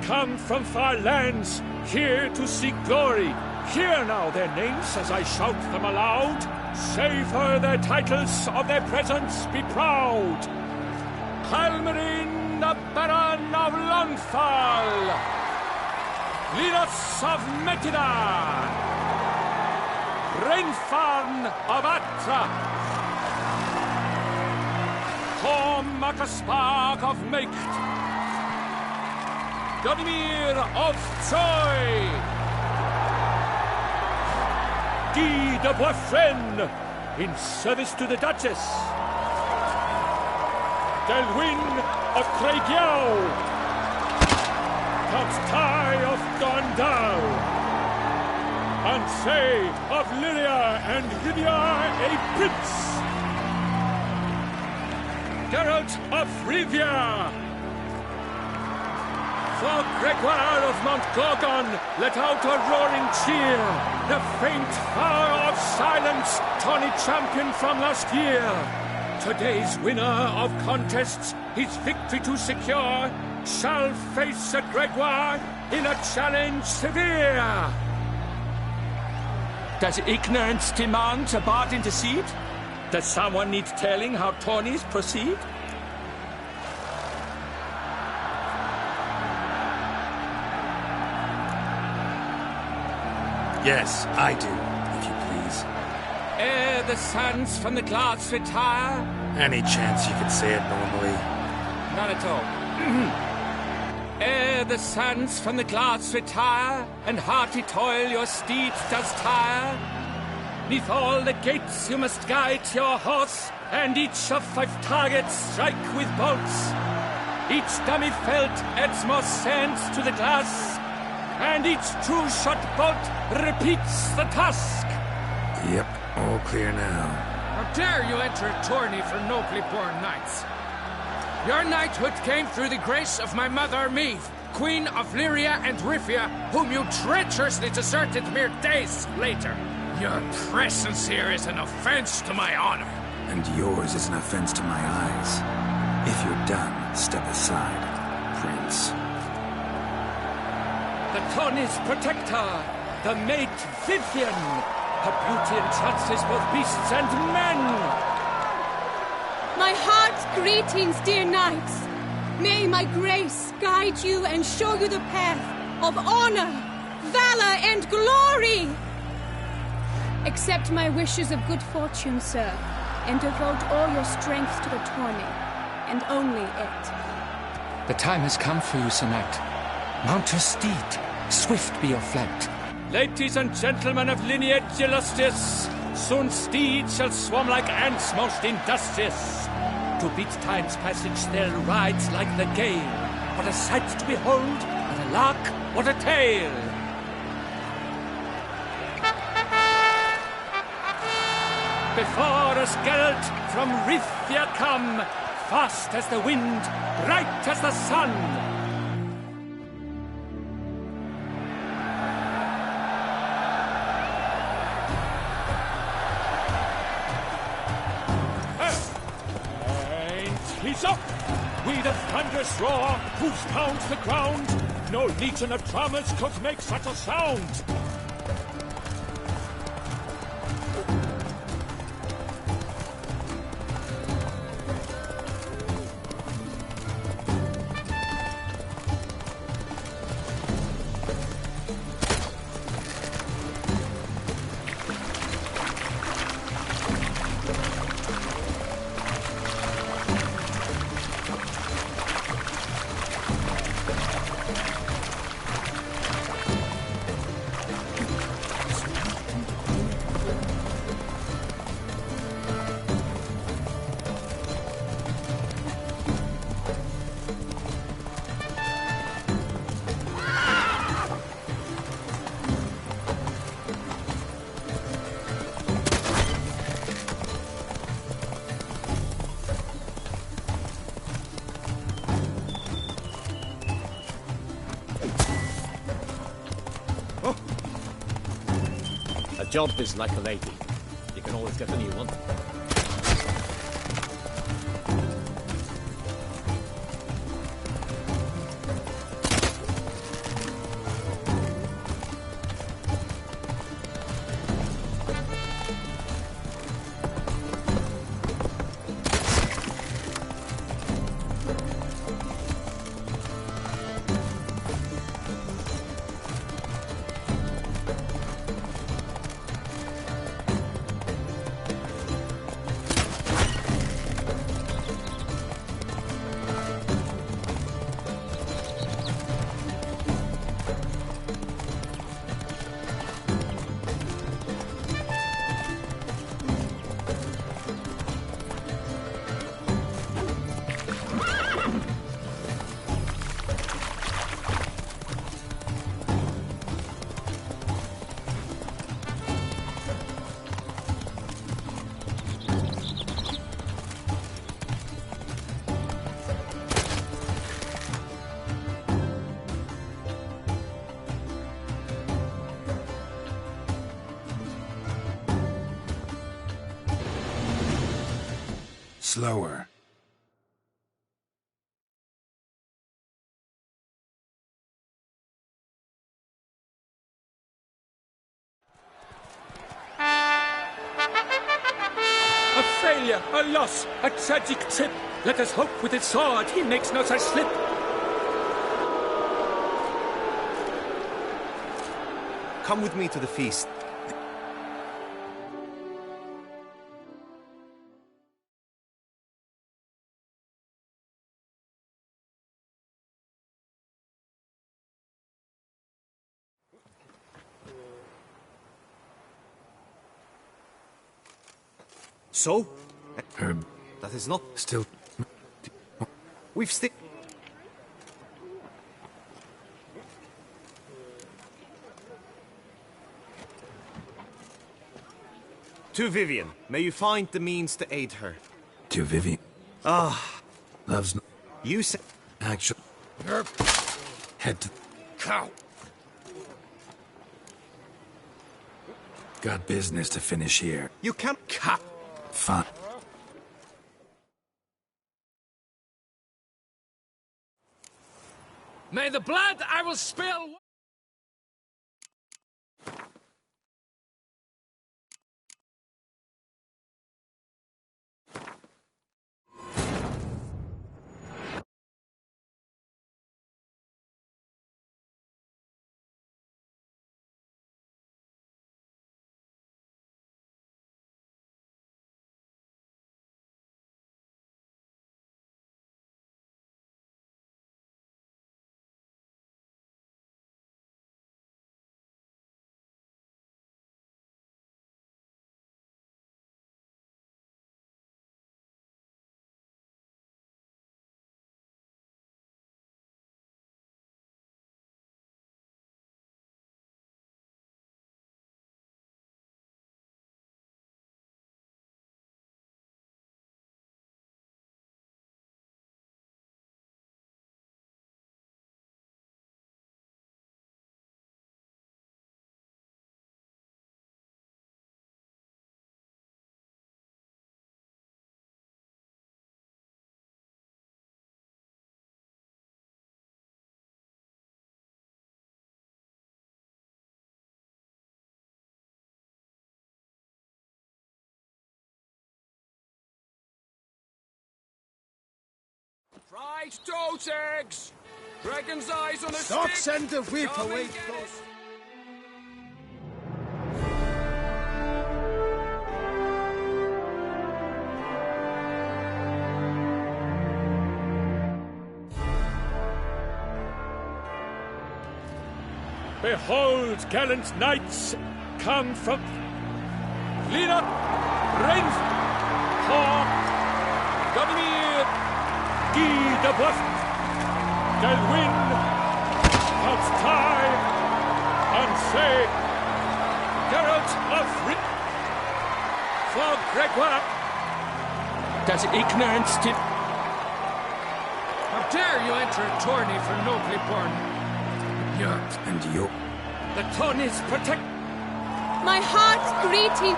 Come from far lands, here to seek glory! Hear now their names as I shout them aloud! Savor their titles, of their presence be proud! Halmarin, the Baron of Longfall! Linus of Metida, Reinfarn of Atra, Macaspark of Meicht, Godimir of Troy, Guy de Boisfren, in service to the Duchess, Delwyn of Craigiau, Count Tai of Gondal, Ansay of Lyria and Rivia a prince, Geralt of Rivia, for Gregoire of Mount Gorgon let out a roaring cheer, the faint fire of silence, tawny champion from last year. Today's winner of contests, his victory to secure, shall face Sir Gregoire in a challenge severe. Does ignorance demand a bard intercede? Does someone need telling how tourneys proceed? Yes, I do, if you please. Ere the suns from the glass retire. Any chance you could say it normally? None at all. Ere the suns from the glass retire, and hearty toil your steed does tire, 'neath all the gates you must guide your horse, and each of 5 targets strike with bolts. Each dummy felt adds more sand to the glass, and each true-shot bolt repeats the task. Yep, all clear now. How dare you enter a tourney for nobly born knights? Your knighthood came through the grace of my mother Meve, Queen of Lyria and Rifia, whom you treacherously deserted mere days later. Your presence here is an offense to my honor. And yours is an offense to my eyes. If you're done, step aside, Prince. The tourney's protector, the mate Vivian. Her beauty entrances both beasts and men. My heart's greetings, dear knights. May my grace guide you and show you the path of honor, valor, and glory. Accept my wishes of good fortune, sir, and devote all your strength to the tourney, and only it. The time has come for you, Sir Knight. Mount your steed. Swift be your flight. Ladies and gentlemen of lineage illustrious, soon steeds shall swarm like ants most industrious. To beat time's passage they'll ride like the gale. What a sight to behold, what a lark, what a tale! Before us Gelt from Rithia come, fast as the wind, bright as the sun. And he's up! With a thunderous roar, hoofs pounds the ground. No legion of drummers could make such a sound. A job is like a lady. You can always get a new one. Slower. A failure, a loss, a tragic trip. Let us hope with his sword he makes no such slip. Come with me to the feast. So? Herb. That is not... Still... We've still... To Vivian, may you find the means to aid her. To Vivian. Ah. Loves... You say... Actually... Head to... Cow. Got business to finish here. You can't... Fine. May the blood I will spill... Fried toast eggs! Dragon's eyes on a Stop, stick! send the whip away, Ghost! Behold, gallant knights, come from... Lean up! Rain... Hawk! Governor! Guy de Boeuf! Del win! God's time! And say... Geralt of Rip! For Gregoire! Does ignorance still... How dare you enter a tourney for nobly born... And you... The tourney's protect... My heart's greeting.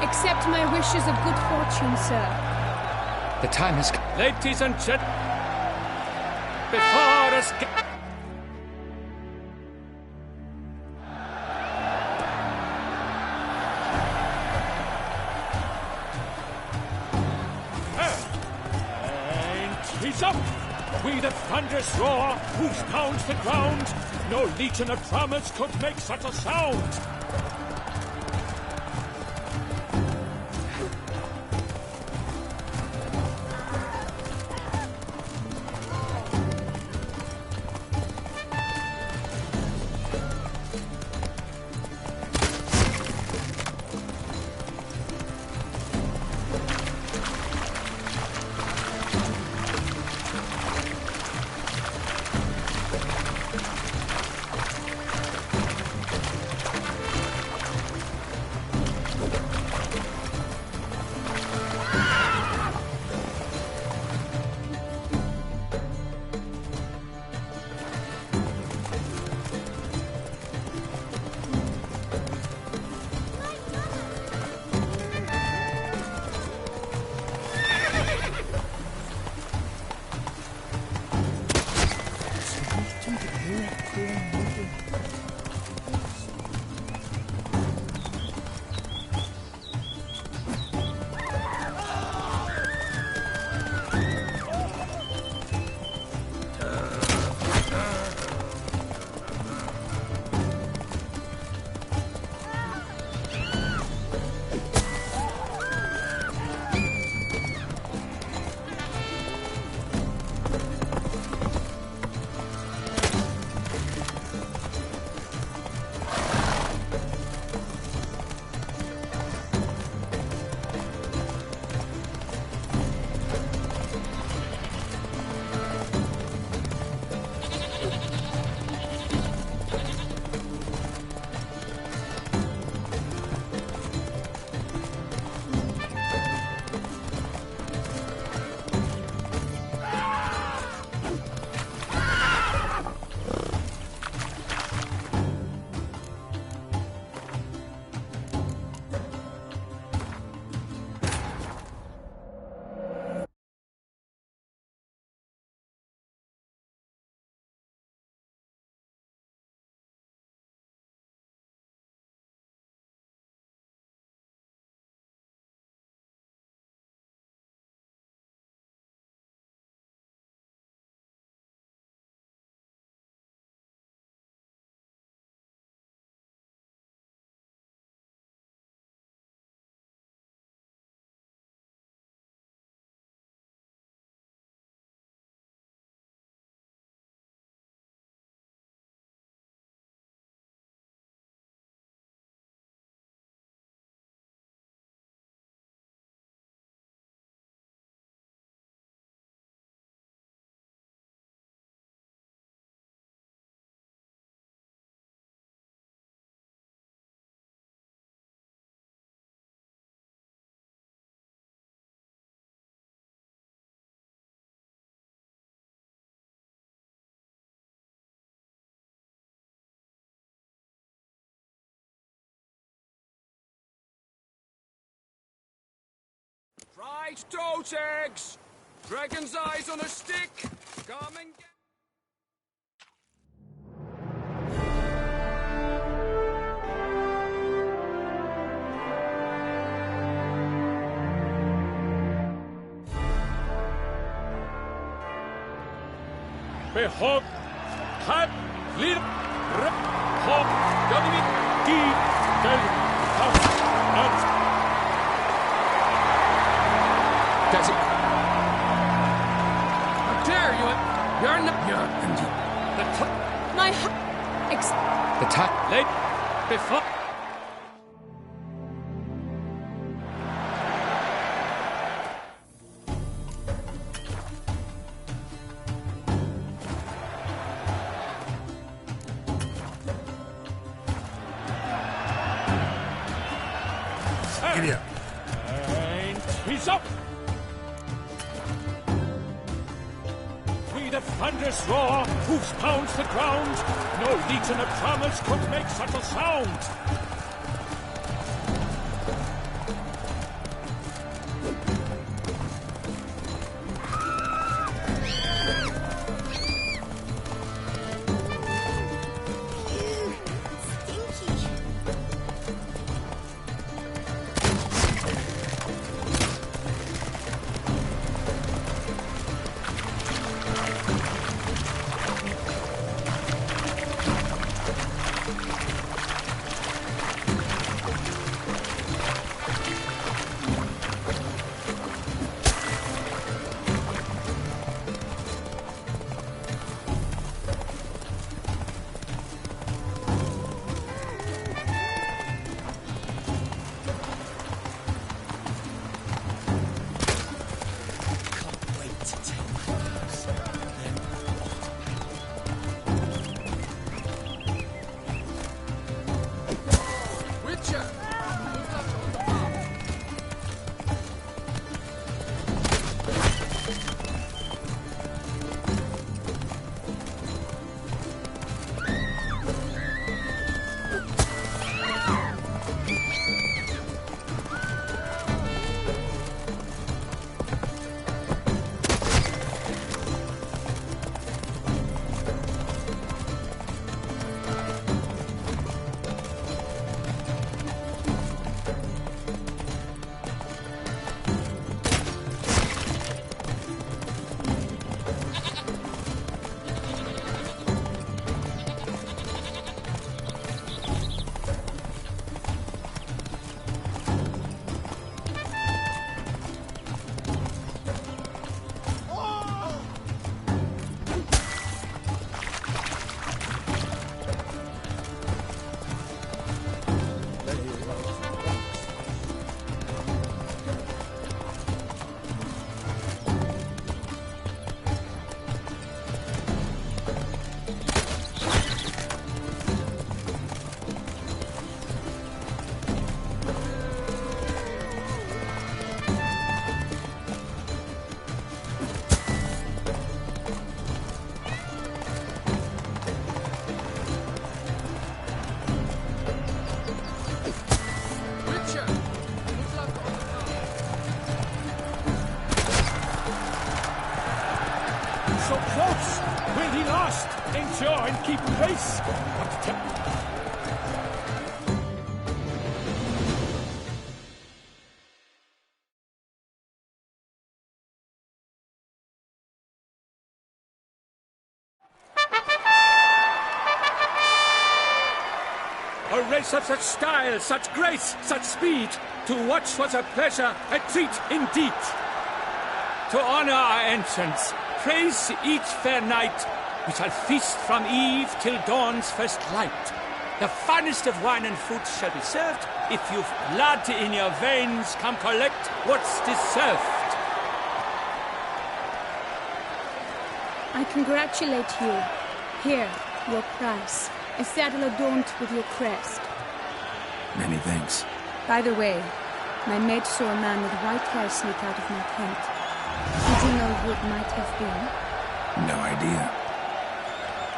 Accept my wishes of good fortune, sir. The time has come. Ladies and gentlemen, before us... And he's up! We the thunderous roar, whose pounds the ground, no legion of drummers could make such a sound! Fried toad eggs! Dragon's eyes on a stick! Come and get... Behog, hat, lir, hog, gummy, deep, del, house, and. Does it? How dare you? You're not. The top. My The top. Late. Before. Giddy up. And he's up. With a thunderous roar, hoofs pounds the ground. No legion of drummers could make such a sound. So close! Will he last? Endure and keep pace! A race of such style, such grace, such speed. To watch was a pleasure, a treat indeed. To honor our entrance, praise each fair night. We shall feast from eve till dawn's first light. The finest of wine and fruit shall be served. If you've blood in your veins, come collect what's deserved. I congratulate you. Here, your prize. A saddle adorned with your crest. Many thanks. By the way, my maid saw a man with white hair sneak out of my tent. Did you know who it might have been? No idea.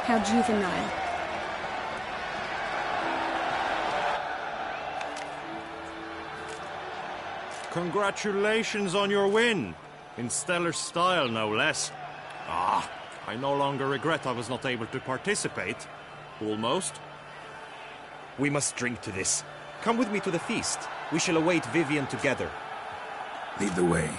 How juvenile. Congratulations on your win. In stellar style, no less. I no longer regret I was not able to participate. Almost. We must drink to this. Come with me to the feast. We shall await Vivian together. Lead the way.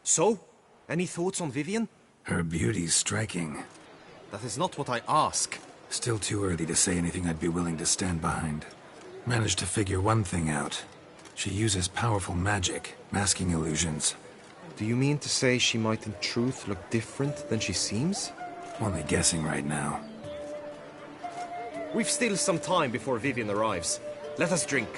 So, any thoughts on Vivian? Her beauty's striking. That is not what I ask. Still too early to say anything I'd be willing to stand behind. Managed to figure one thing out. She uses powerful magic, masking illusions. Do you mean to say she might in truth look different than she seems? Only guessing right now. We've still some time before Vivian arrives. Let us drink.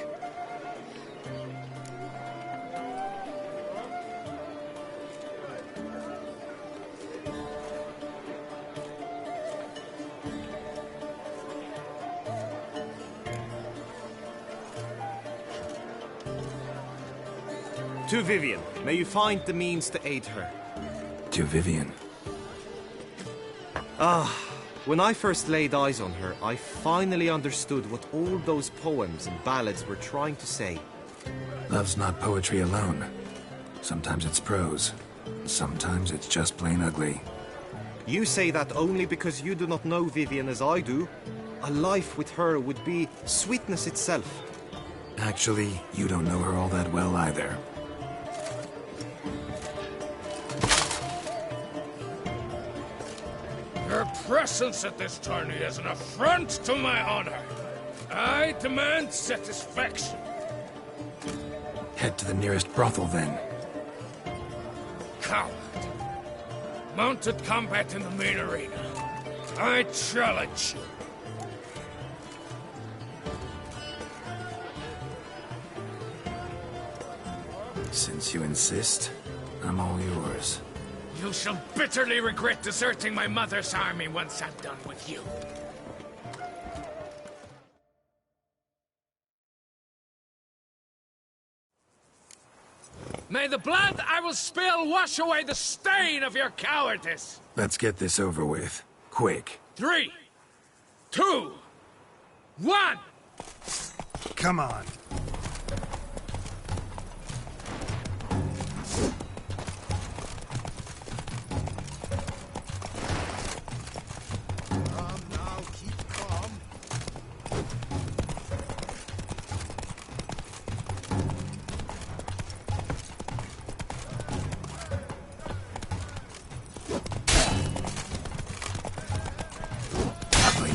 To Vivian, may you find the means to aid her. To Vivian. When I first laid eyes on her, I finally understood what all those poems and ballads were trying to say. Love's not poetry alone. Sometimes it's prose. Sometimes it's just plain ugly. You say that only because you do not know Vivian as I do. A life with her would be sweetness itself. Actually, you don't know her all that well either. Her presence at this tourney is an affront to my honor. I demand satisfaction. Head to the nearest brothel, then. Coward. Mounted combat in the main arena. I challenge you. Since you insist, I'm all yours. You shall bitterly regret deserting my mother's army once I'm done with you. May the blood I will spill wash away the stain of your cowardice! Let's get this over with. Quick. 3, 2, 1! Come on.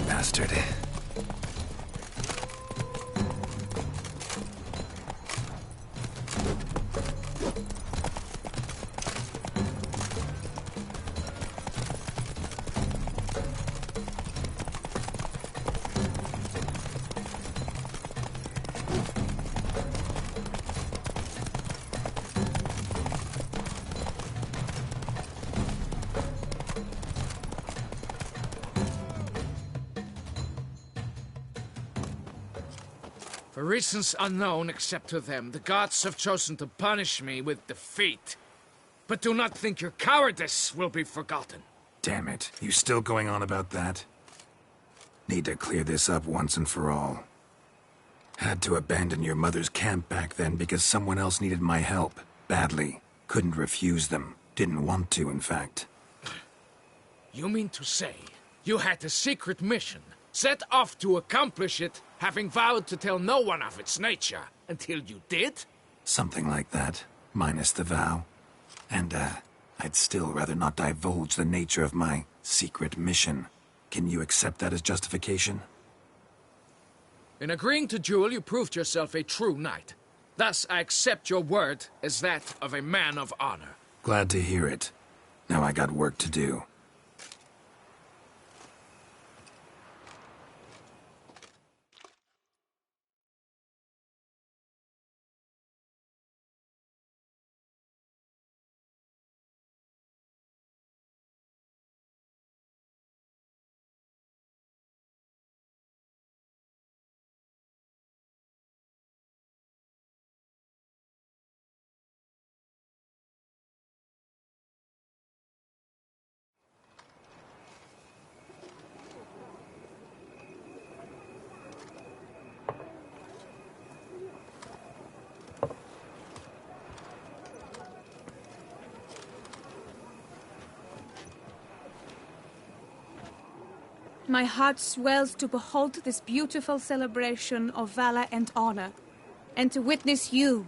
Bastard. For reasons unknown except to them, the gods have chosen to punish me with defeat. But do not think your cowardice will be forgotten. Damn it. You still going on about that? Need to clear this up once and for all. Had to abandon your mother's camp back then because someone else needed my help. Badly. Couldn't refuse them. Didn't want to, in fact. You mean to say you had a secret mission, set off to accomplish it, having vowed to tell no one of its nature, until you did? Something like that. Minus the vow. And, I'd still rather not divulge the nature of my secret mission. Can you accept that as justification? In agreeing to duel, you proved yourself a true knight. Thus, I accept your word as that of a man of honor. Glad to hear it. Now I got work to do. my heart swells to behold this beautiful celebration of valor and honor, and to witness you,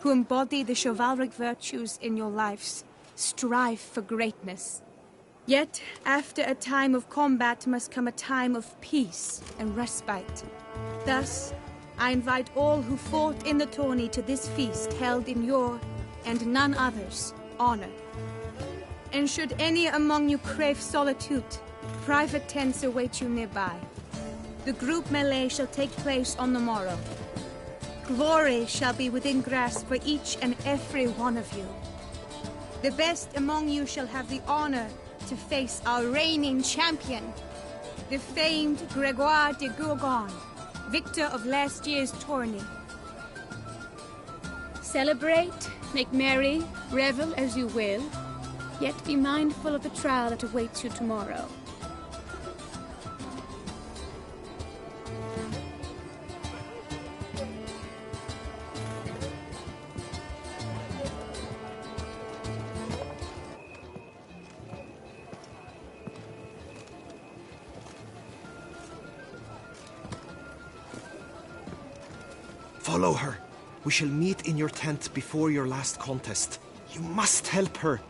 who embody the chivalric virtues in your lives, strive for greatness. Yet, after a time of combat must come a time of peace and respite. Thus, I invite all who fought in the tourney to this feast held in your, and none other's, honor. And should any among you crave solitude, private tents await you nearby. The group melee shall take place on the morrow. Glory shall be within grasp for each and every one of you. The best among you shall have the honor to face our reigning champion, the famed Gregoire de Gourgon, victor of last year's tourney. Celebrate, make merry, revel as you will, yet be mindful of the trial that awaits you tomorrow. Follow her. We shall meet in your tent before your last contest. You must help her.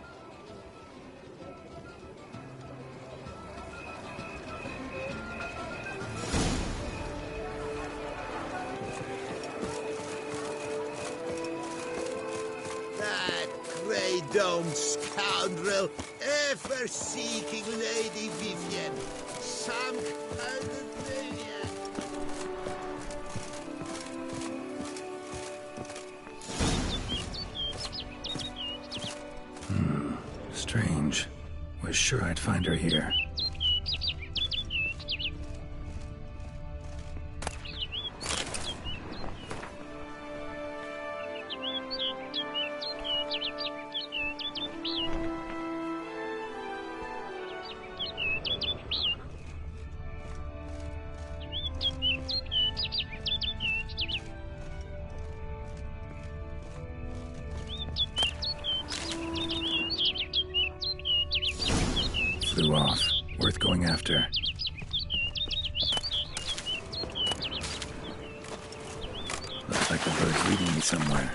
That grey-domed scoundrel, ever-seeking Lady Vivienne, sunk under million. Strange. Was sure I'd find her here. Flew off. Worth going after. Looks like the bird's leading me somewhere.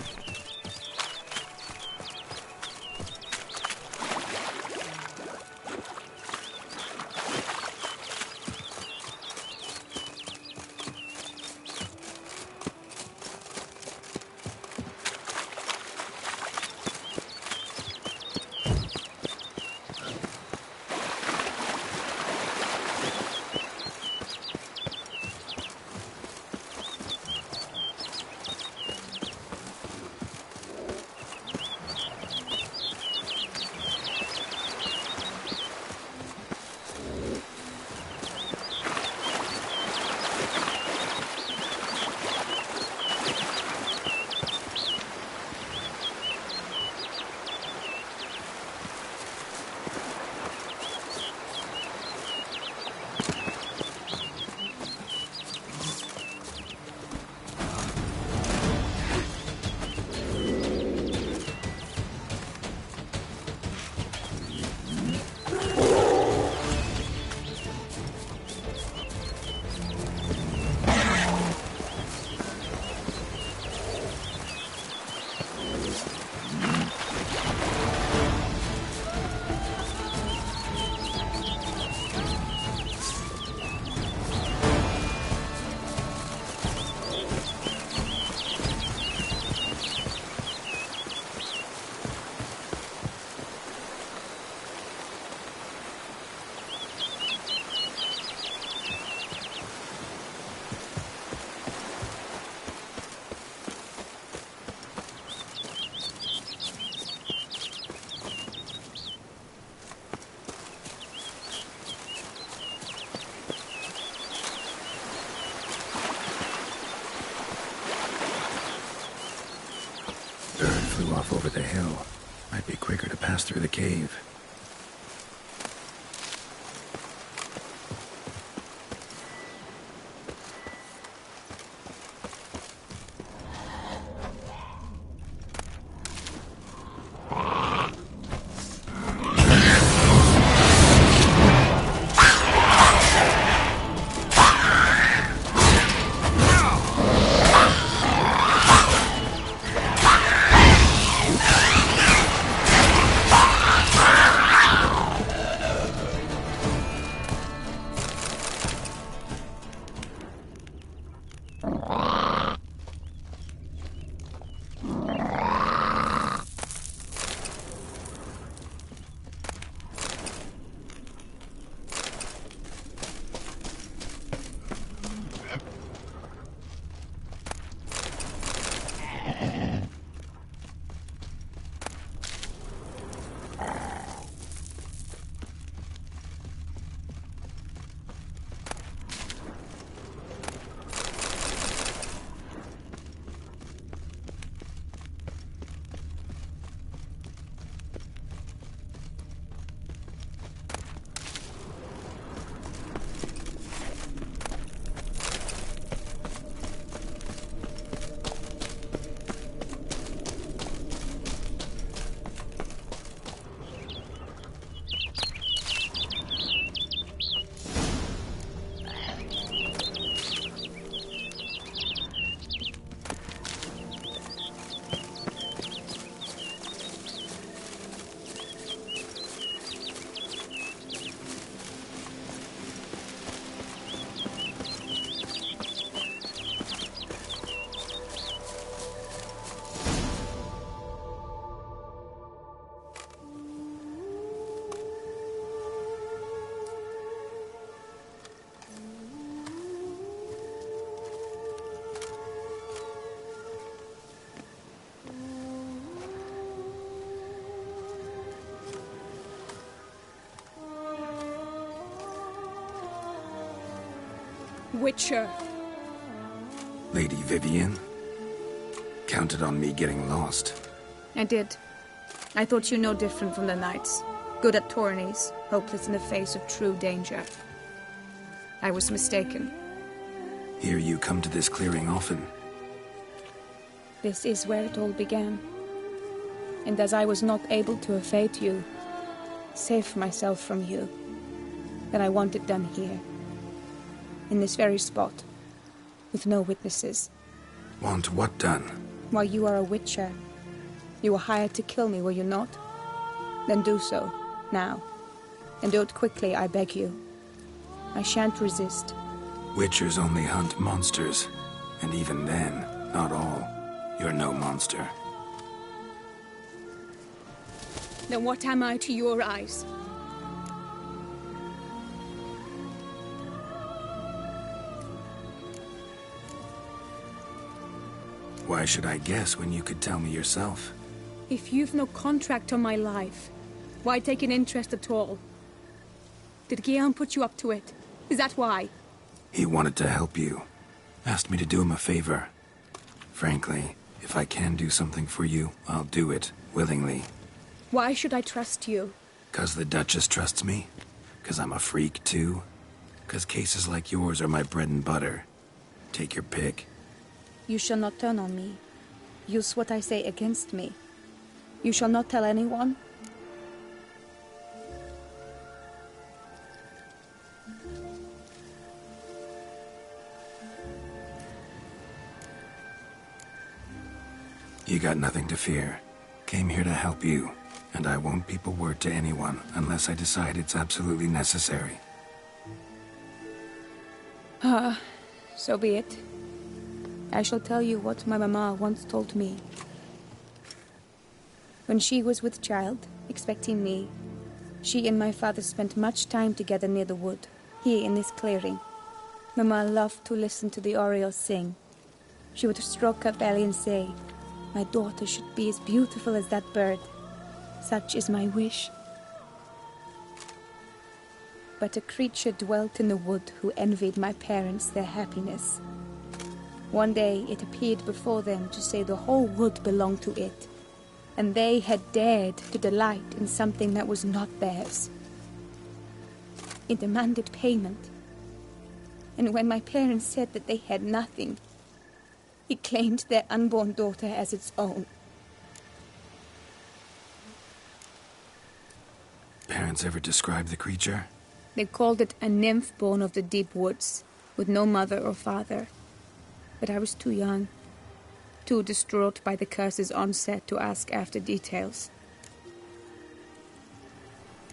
Flew off over the hill. Might be quicker to pass through the cave. Witcher. Lady Vivian? Counted on me getting lost. I did. I thought you no different from the knights. Good at tourneys, hopeless in the face of true danger. I was mistaken. Hear you come to this clearing often. This is where it all began. And as I was not able to evade you, save myself from you, then I want it done here. In this very spot. With no witnesses. Want what done? While you are a witcher. You were hired to kill me, were you not? Then do so, now. And do it quickly, I beg you. I shan't resist. Witchers only hunt monsters. And even then, not all. You're no monster. Then what am I to your eyes? Why should I guess when you could tell me yourself? If you've no contract on my life, why take an interest at all? Did Guillaume put you up to it? Is that why? He wanted to help you. Asked me to do him a favor. Frankly, if I can do something for you, I'll do it, willingly. Why should I trust you? 'Cause the Duchess trusts me? 'Cause I'm a freak, too? 'Cause cases like yours are my bread and butter? Take your pick. You shall not turn on me. Use what I say against me. You shall not tell anyone? You got nothing to fear. Came here to help you, and I won't peep a word to anyone unless I decide it's absolutely necessary. So be it. I shall tell you what my mama once told me. When she was with child, expecting me, she and my father spent much time together near the wood, here in this clearing. Mama loved to listen to the orioles sing. She would stroke her belly and say, "My daughter should be as beautiful as that bird. Such is my wish." But a creature dwelt in the wood who envied my parents their happiness. One day it appeared before them to say the whole wood belonged to it, and they had dared to delight in something that was not theirs. It demanded payment, and when my parents said that they had nothing, it claimed their unborn daughter as its own. Parents ever describe the creature? They called it a nymph born of the deep woods, with no mother or father. But I was too young, too distraught by the curse's onset to ask after details.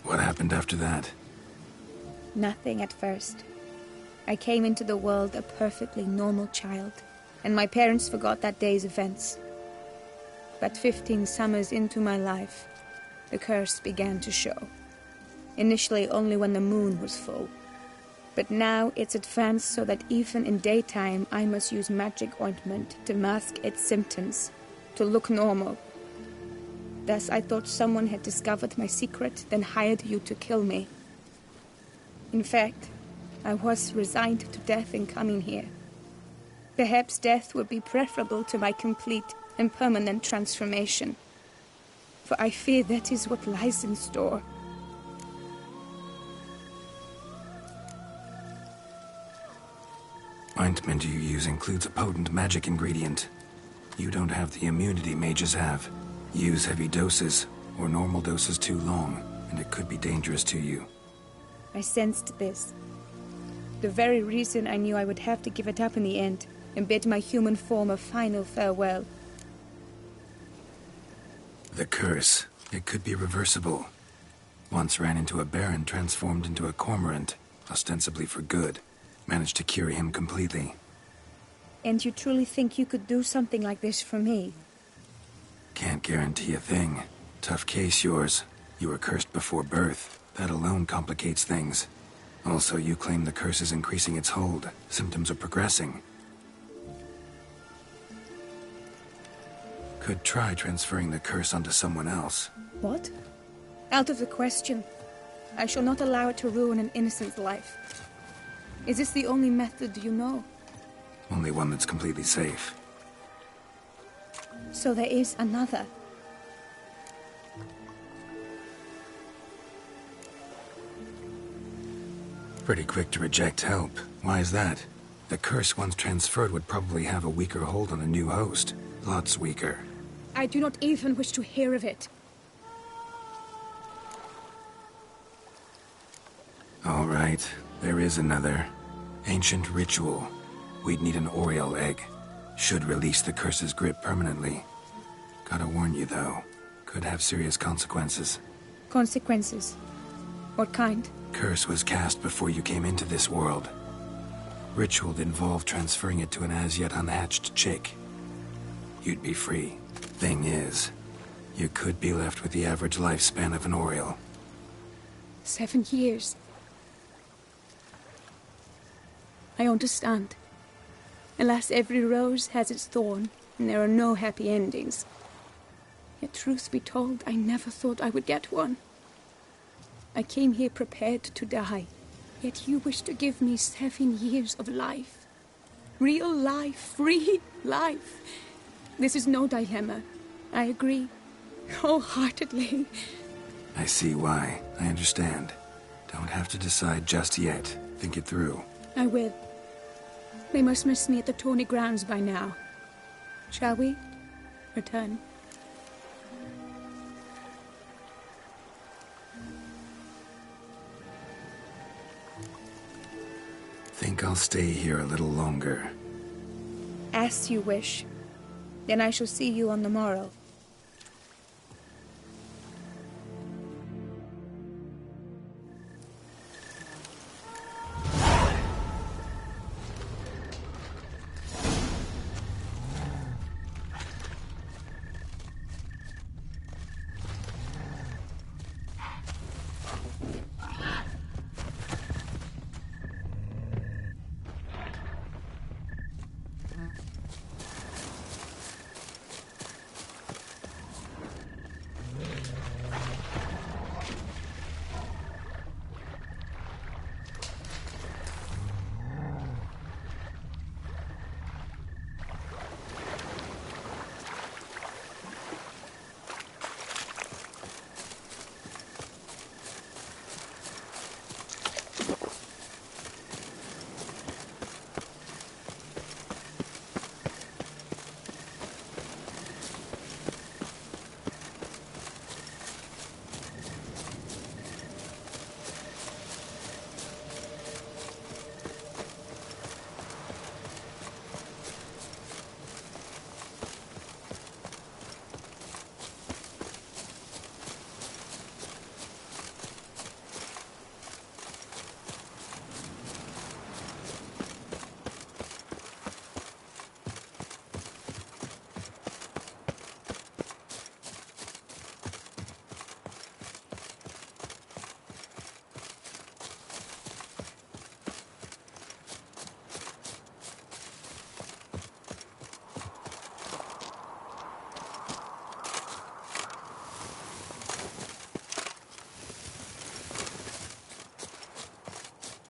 What happened after that? Nothing at first. I came into the world a perfectly normal child, and my parents forgot that day's events. But 15 summers into my life, the curse began to show. Initially only when the moon was full. But now it's advanced so that even in daytime I must use magic ointment to mask its symptoms, to look normal. Thus I thought someone had discovered my secret, then hired you to kill me. In fact, I was resigned to death in coming here. Perhaps death would be preferable to my complete and permanent transformation. For I fear that is what lies in store. Ointment you use includes a potent magic ingredient. You don't have the immunity mages have. Use heavy doses, or normal doses too long, and it could be dangerous to you. I sensed this. The very reason I knew I would have to give it up in the end, and bid my human form a final farewell. The curse. It could be reversible. Once ran into a baron transformed into a cormorant, ostensibly for good. Managed to cure him completely. And you truly think you could do something like this for me? Can't guarantee a thing. Tough case, yours. You were cursed before birth. That alone complicates things. Also, you claim the curse is increasing its hold. Symptoms are progressing. Could try transferring the curse onto someone else. What? Out of the question. I shall not allow it to ruin an innocent's life. Is this the only method you know? Only one that's completely safe. So there is another. Pretty quick to reject help. Why is that? The curse once transferred would probably have a weaker hold on a new host. Lots weaker. I do not even wish to hear of it. All right, there is another. Ancient ritual. We'd need an Oriole egg. Should release the curse's grip permanently. Gotta warn you, though. Could have serious consequences. Consequences? What kind? Curse was cast before you came into this world. Ritual involved transferring it to an as-yet unhatched chick. You'd be free. Thing is, you could be left with the average lifespan of an Oriole. 7 years. I understand. Alas, every rose has its thorn, and there are no happy endings. Yet truth be told, I never thought I would get one. I came here prepared to die, yet you wish to give me 7 years of life. Real life, free life. This is no dilemma. I agree, wholeheartedly. I see why. I understand. Don't have to decide just yet. Think it through. I will. They must miss me at the Tawny grounds by now. Shall we return? Think I'll stay here a little longer. As you wish. Then I shall see you on the morrow.